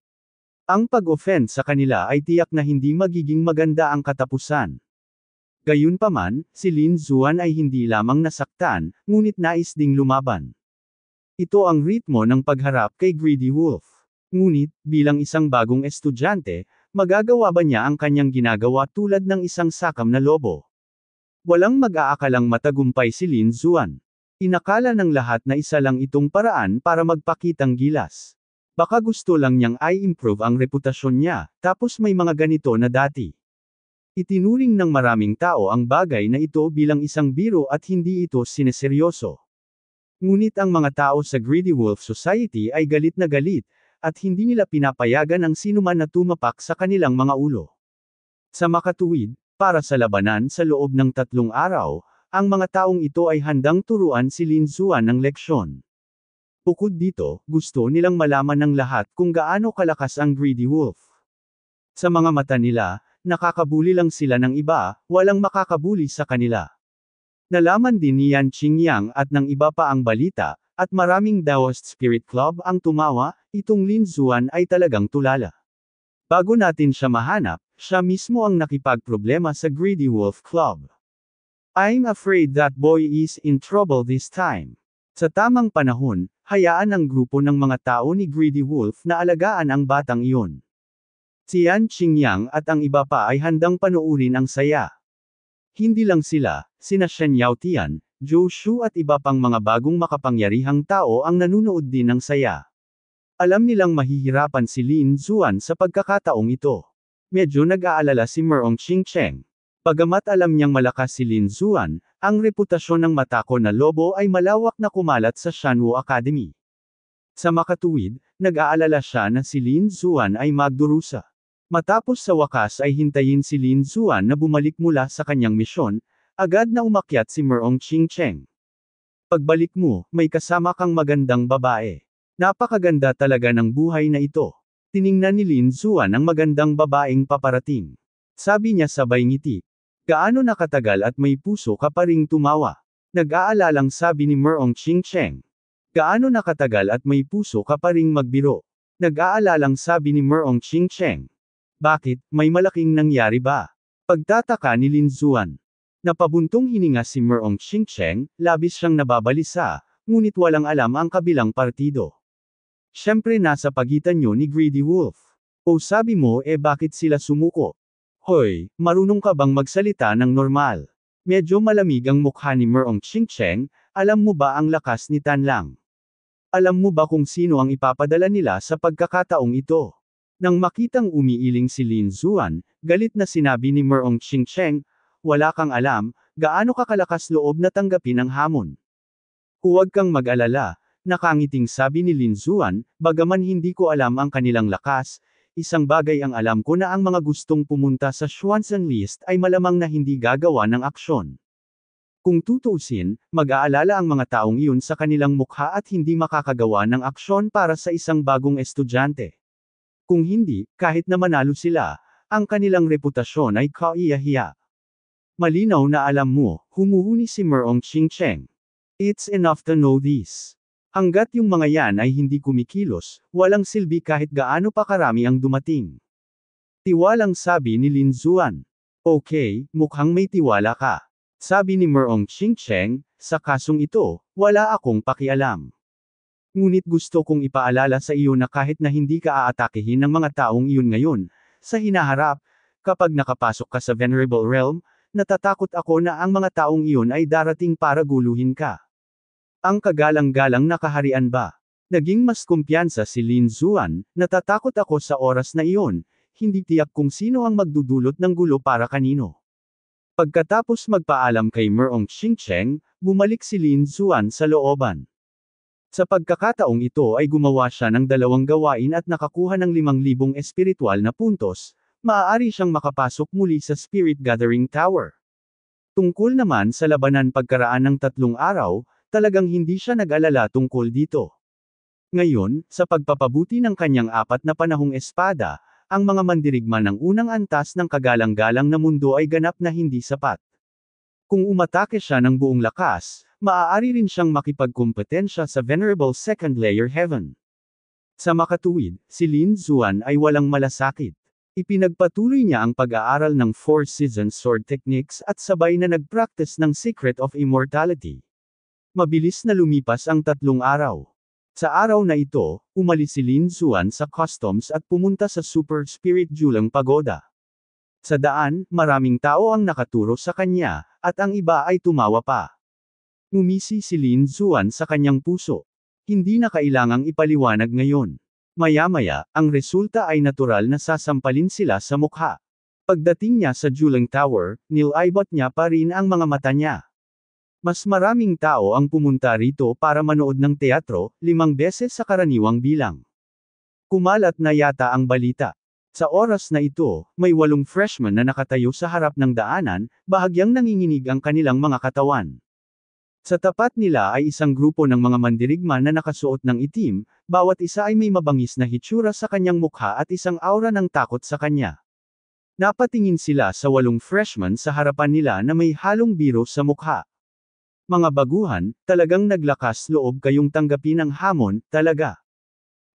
Ang pag-offend sa kanila ay tiyak na hindi magiging maganda ang katapusan. Gayunpaman, si Lin Zuan ay hindi lamang nasaktan, ngunit nais ding lumaban. Ito ang ritmo ng pagharap kay Greedy Wolf. Ngunit, bilang isang bagong estudyante, magagawa ba niya ang kanyang ginagawa tulad ng isang sakam na lobo? Walang mag-aakalang matagumpay si Lin Zuan. Inakala ng lahat na isa lang itong paraan para magpakitang gilas. Baka gusto lang niyang i-improve ang reputasyon niya, tapos may mga ganito na dati. Itinuring ng maraming tao ang bagay na ito bilang isang biro at hindi ito sineseryoso. Ngunit ang mga tao sa Greedy Wolf Society ay galit na galit, at hindi nila pinapayagan ang sinuman na tumapak sa kanilang mga ulo. Sa makatuwid, para sa labanan sa loob ng 3 araw, ang mga taong ito ay handang turuan si Lin Zuan ng leksyon. Bukod dito, gusto nilang malaman ng lahat kung gaano kalakas ang Greedy Wolf. Sa mga mata nila, nakakabuli lang sila ng iba, walang makakabuli sa kanila. Nalaman din ni Yan Qingyang at ng iba pa ang balita, at maraming Daoist Spirit Club ang tumawa, itong Lin Zuan ay talagang tulala. Bago natin siya mahanap, siya mismo ang nakipagproblema sa Greedy Wolf Club. I'm afraid that boy is in trouble this time. Sa tamang panahon, hayaan ang grupo ng mga tao ni Greedy Wolf na alagaan ang batang iyon. Si Yan Qingyang at ang iba pa ay handang panoorin ang saya. Hindi lang sila, sina Shen Yaotian, Zhou Shu at iba pang mga bagong makapangyarihang tao ang nanunood din ng saya. Alam nilang mahihirapan si Lin Zuan sa pagkakataong ito. Medyo nag-aalala si Merong Qingcheng. Bagamat alam niyang malakas si Lin Zuan, ang reputasyon ng matako na lobo ay malawak na kumalat sa Shanwu Academy. Sa makatuwid, nag-aalala siya na si Lin Zuan ay magdurusa. Matapos sa wakas ay hintayin si Lin Zuan na bumalik mula sa kanyang misyon, agad na umakyat si Merong Qingcheng. Pagbalik mo, may kasama kang magandang babae. Napakaganda talaga ng buhay na ito. Tiningnan ni Lin Zuan ang magandang babaeng paparating. Sabi niya sabay ngiti. Gaano nakatagal at may puso ka pa ring tumawa. Nag-aalalang sabi ni Merong Qingcheng. Gaano nakatagal at may puso ka pa ring magbiro. Nag-aalalang sabi ni Merong Qingcheng. Bakit, may malaking nangyari ba? Pagtataka ni Lin Zuan. Napabuntong hininga si Merong Qingcheng, labis siyang nababalisa, ngunit walang alam ang kabilang partido. Siyempre nasa pagitan nyo ni Greedy Wolf. O sabi mo bakit sila sumuko? Hoy, marunong ka bang magsalita ng normal? Medyo malamig ang mukha ni Merong Qingcheng, alam mo ba ang lakas ni Tanlang? Alam mo ba kung sino ang ipapadala nila sa pagkakataong ito? Nang makitang umiiling si Lin Zuan, galit na sinabi ni Merong Qingcheng, wala kang alam, gaano kakalakas loob na tanggapin ang hamon. Huwag kang mag-alala, nakangiting sabi ni Lin Zuan, bagaman hindi ko alam ang kanilang lakas, isang bagay ang alam ko na ang mga gustong pumunta sa Xuanzang list ay malamang na hindi gagawa ng aksyon. Kung tutuusin, mag-aalala ang mga taong iyon sa kanilang mukha at hindi makakagawa ng aksyon para sa isang bagong estudyante. Kung hindi, kahit na manalo sila, ang kanilang reputasyon ay kaiyahiya. Malinaw na alam mo, humuhuni si Merong Qingcheng. It's enough to know this. Hanggat yung mga yan ay hindi kumikilos, walang silbi kahit gaano pa karami ang dumating. Tiwalang sabi ni Lin Zuan. Okay, mukhang may tiwala ka. Sabi ni Merong Qingcheng, sa kasong ito, wala akong pakialam. Ngunit gusto kong ipaalala sa iyo na kahit na hindi ka aatakihin ng mga taong iyon ngayon, sa hinaharap, kapag nakapasok ka sa Venerable Realm, natatakot ako na ang mga taong iyon ay darating para guluhin ka. Ang kagalang-galang na kaharian ba? Naging mas kumpiyansa si Lin Zuan, natatakot ako sa oras na iyon, hindi tiyak kung sino ang magdudulot ng gulo para kanino. Pagkatapos magpaalam kay Merong Qingcheng, bumalik si Lin Zuan sa looban. Sa pagkakataong ito ay gumawa siya ng 2 gawain at nakakuha ng 5,000 espiritual na puntos, maaari siyang makapasok muli sa Spirit Gathering Tower. Tungkol naman sa labanan pagkaraan ng 3 araw, talagang hindi siya nag-alala tungkol dito. Ngayon, sa pagpapabuti ng kanyang 4 na panahong espada, ang mga mandirigma ng unang antas ng kagalang-galang na mundo ay ganap na hindi sapat. Kung umatake siya ng buong lakas, maaari rin siyang makipagkumpetensya sa Venerable Second Layer Heaven. Sa makatuwid, si Lin Xuan ay walang malasakit. Ipinagpatuloy niya ang pag-aaral ng Four Seasons Sword Techniques at sabay na nag-practice ng Secret of Immortality. Mabilis na lumipas ang 3 araw. Sa araw na ito, umalis si Lin Xuan sa customs at pumunta sa Super Spirit Julang Pagoda. Sa daan, maraming tao ang nakaturo sa kanya, at ang iba ay tumawa pa. Ngumisi si Lin Xuan sa kanyang puso. Hindi na kailangang ipaliwanag ngayon. Maya-maya, ang resulta ay natural na sasampalin sila sa mukha. Pagdating niya sa Julang Tower, nilaybot niya pa rin ang mga mata niya. Mas maraming tao ang pumunta rito para manood ng teatro, 5 beses sa karaniwang bilang. Kumalat na yata ang balita. Sa oras na ito, may 8 freshmen na nakatayo sa harap ng daanan, bahagyang nanginginig ang kanilang mga katawan. Sa tapat nila ay isang grupo ng mga mandirigma na nakasuot ng itim, bawat isa ay may mabangis na hitsura sa kanyang mukha at isang aura ng takot sa kanya. Napatingin sila sa 8 freshmen sa harapan nila na may halong biro sa mukha. Mga baguhan, talagang naglakas loob kayong tanggapin ang hamon, talaga.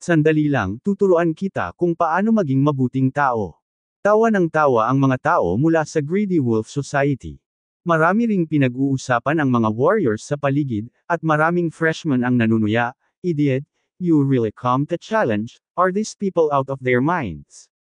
Sandali lang, tuturuan kita kung paano maging mabuting tao. Tawa ng tawa ang mga tao mula sa Greedy Wolf Society. Marami ring pinag-uusapan ang mga warriors sa paligid, at maraming freshmen ang nanunuya, "Idiot, you really come to challenge, are these people out of their minds?"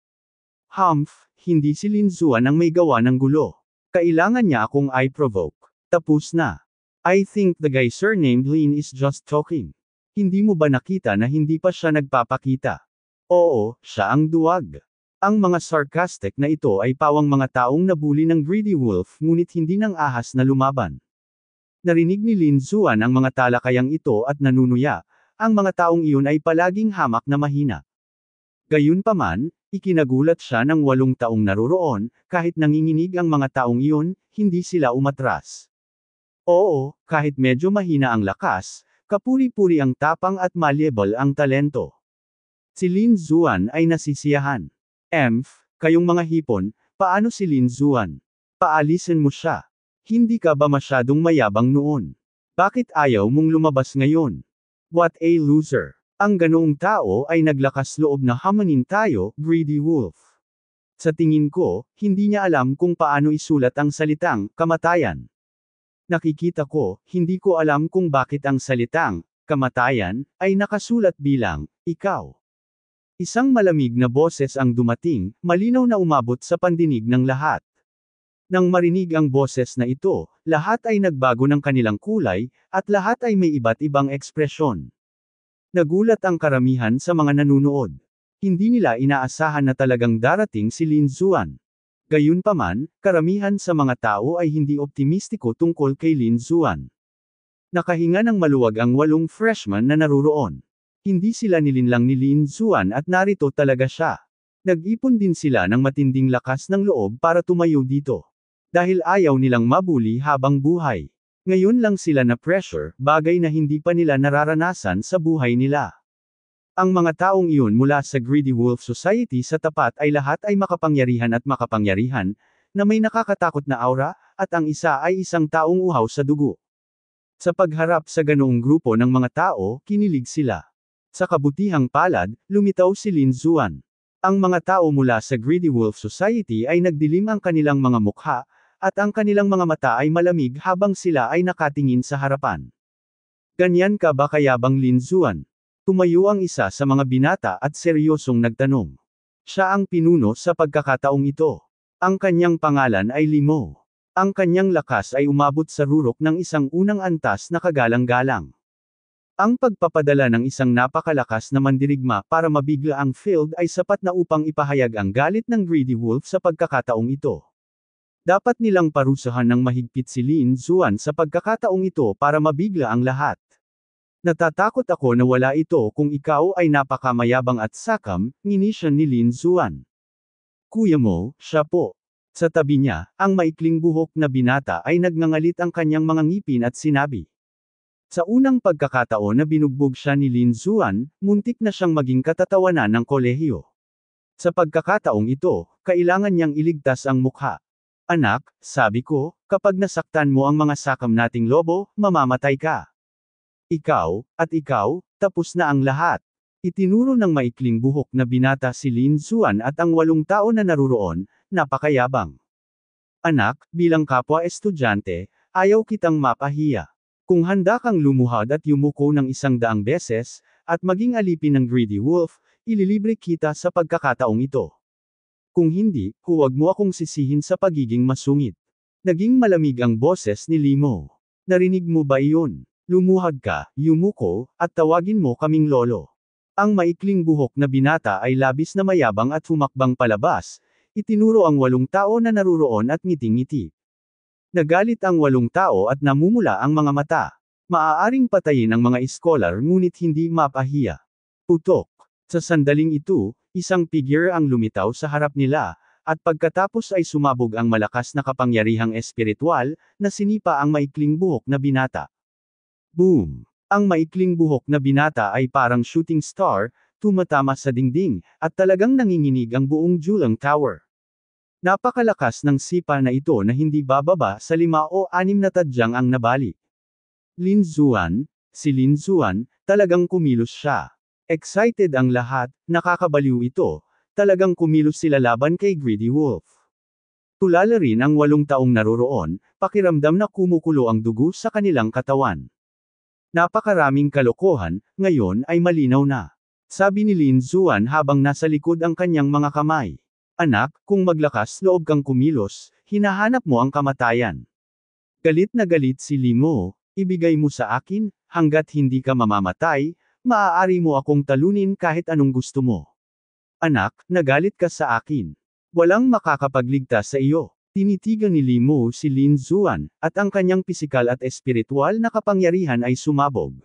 Humph, hindi si Lin Xuan ang may gawa ng gulo. Kailangan niya akong i-provoke. Tapos na. I think the guy surnamed Lin is just talking. Hindi mo ba nakita na hindi pa siya nagpapakita? Oo, siya ang duwag. Ang mga sarcastic na ito ay pawang mga taong nabuli ng Greedy Wolf ngunit hindi ng ahas na lumaban. Narinig ni Lin Xuan ang mga talakayang ito at nanunuya, ang mga taong iyon ay palaging hamak na mahina. Gayunpaman, ikinagulat siya ng 8 taong naroroon, kahit nanginginig ang mga taong iyon, hindi sila umatras. Oo, kahit medyo mahina ang lakas, kapuri-puri ang tapang at malleable ang talento. Si Lin Xuan ay nasisiyahan. Kayong mga hipon, paano si Lin Xuan? Paalisin mo siya. Hindi ka ba masyadong mayabang noon? Bakit ayaw mong lumabas ngayon? What a loser. Ang ganoong tao ay naglakas loob na hamanin tayo, Greedy Wolf. Sa tingin ko, hindi niya alam kung paano isulat ang salitang, kamatayan. Nakikita ko, hindi ko alam kung bakit ang salitang, kamatayan, ay nakasulat bilang, ikaw. Isang malamig na boses ang dumating, malinaw na umabot sa pandinig ng lahat. Nang marinig ang boses na ito, lahat ay nagbago ng kanilang kulay, at lahat ay may iba't ibang ekspresyon. Nagulat ang karamihan sa mga nanunood. Hindi nila inaasahan na talagang darating si Lin Xuan. Gayunpaman, karamihan sa mga tao ay hindi optimistiko tungkol kay Lin Xuan. Nakahinga ng maluwag ang 8 freshmen na naruroon. Hindi sila nilinlang ni Lin Xuan at narito talaga siya. Nag-ipon din sila ng matinding lakas ng loob para tumayo dito. Dahil ayaw nilang mabuli habang buhay. Ngayon lang sila na pressure, bagay na hindi pa nila nararanasan sa buhay nila. Ang mga taong iyon mula sa Greedy Wolf Society sa tapat ay lahat ay makapangyarihan, na may nakakatakot na aura, at ang isa ay isang taong uhaw sa dugo. Sa pagharap sa ganoong grupo ng mga tao, kinilig sila. Sa kabutihang palad, lumitaw si Lin Xuan. Ang mga tao mula sa Greedy Wolf Society ay nagdilim ang kanilang mga mukha, at ang kanilang mga mata ay malamig habang sila ay nakatingin sa harapan. Ganyan ka ba kayabang, Lin Xuan? Tumayo ang isa sa mga binata at seryosong nagtanong. Siya ang pinuno sa pagkakataong ito. Ang kanyang pangalan ay Limo. Ang kanyang lakas ay umabot sa rurok ng isang unang antas na kagalang-galang. Ang pagpapadala ng isang napakalakas na mandirigma para mabigla ang field ay sapat na upang ipahayag ang galit ng Greedy Wolf sa pagkakataong ito. Dapat nilang parusahan ng mahigpit si Lin Xuan sa pagkakataong ito para mabigla ang lahat. Natatakot ako na wala ito kung ikaw ay napakamayabang at sakam, nginisyon ni Lin Xuan. Kuya mo, siya po. Sa tabi niya, ang maikling buhok na binata ay nagngangalit ang kanyang mga ngipin at sinabi. Sa unang pagkakataon na binugbog siya ni Lin Xuan, muntik na siyang maging katatawanan ng kolehiyo. Sa pagkakataong ito, kailangan niyang iligtas ang mukha. Anak, sabi ko, kapag nasaktan mo ang mga sakam nating lobo, mamamatay ka. Ikaw, at ikaw, tapos na ang lahat. Itinuro ng maikling buhok na binata si Lin Zuan at ang 8 tao na naruroon, napakayabang. Anak, bilang kapwa estudyante, ayaw kitang mapahiya. Kung handa kang lumuhad at yumuko ng 100 beses, at maging alipin ng Greedy Wolf, ililibre kita sa pagkakataong ito. Kung hindi, huwag mo akong sisihin sa pagiging masungit. Naging malamig ang boses ni Limo. Narinig mo ba iyon? Lumuhad ka, yumuko, at tawagin mo kaming lolo. Ang maikling buhok na binata ay labis na mayabang at humakbang palabas, itinuro ang 8 tao na naruroon at ngiting-ngiti. Nagalit ang 8 tao at namumula ang mga mata. Maaaring patayin ang mga iskolar ngunit hindi mapahiya. Putok. Sa sandaling ito, isang figure ang lumitaw sa harap nila, at pagkatapos ay sumabog ang malakas na kapangyarihang espiritual, na sinipa ang maikling buhok na binata. Boom! Ang maikling buhok na binata ay parang shooting star, tumatama sa dingding, at talagang nanginginig ang buong Julang Tower. Napakalakas ng sipa na ito na hindi bababa sa 5 o 6 na tadyang ang nabali. Lin Zuan, si Lin Zuan, talagang kumilos siya. Excited ang lahat, nakakabaliw ito, talagang kumilos sila laban kay Greedy Wolf. Tulala rin ang 8 taong naruroon, pakiramdam na kumukulo ang dugo sa kanilang katawan. Napakaraming kalokohan, ngayon ay malinaw na. Sabi ni Lin Zuan habang nasa likod ang kanyang mga kamay. Anak, kung maglakas loob kang kumilos, hinahanap mo ang kamatayan. Galit na galit si Limo, ibigay mo sa akin, hanggat hindi ka mamamatay, maaari mo akong talunin kahit anong gusto mo. Anak, nagalit ka sa akin. Walang makakapagligtas sa iyo. Tinitigan ni Limo si Lin Zuan, at ang kanyang pisikal at espiritual na kapangyarihan ay sumabog.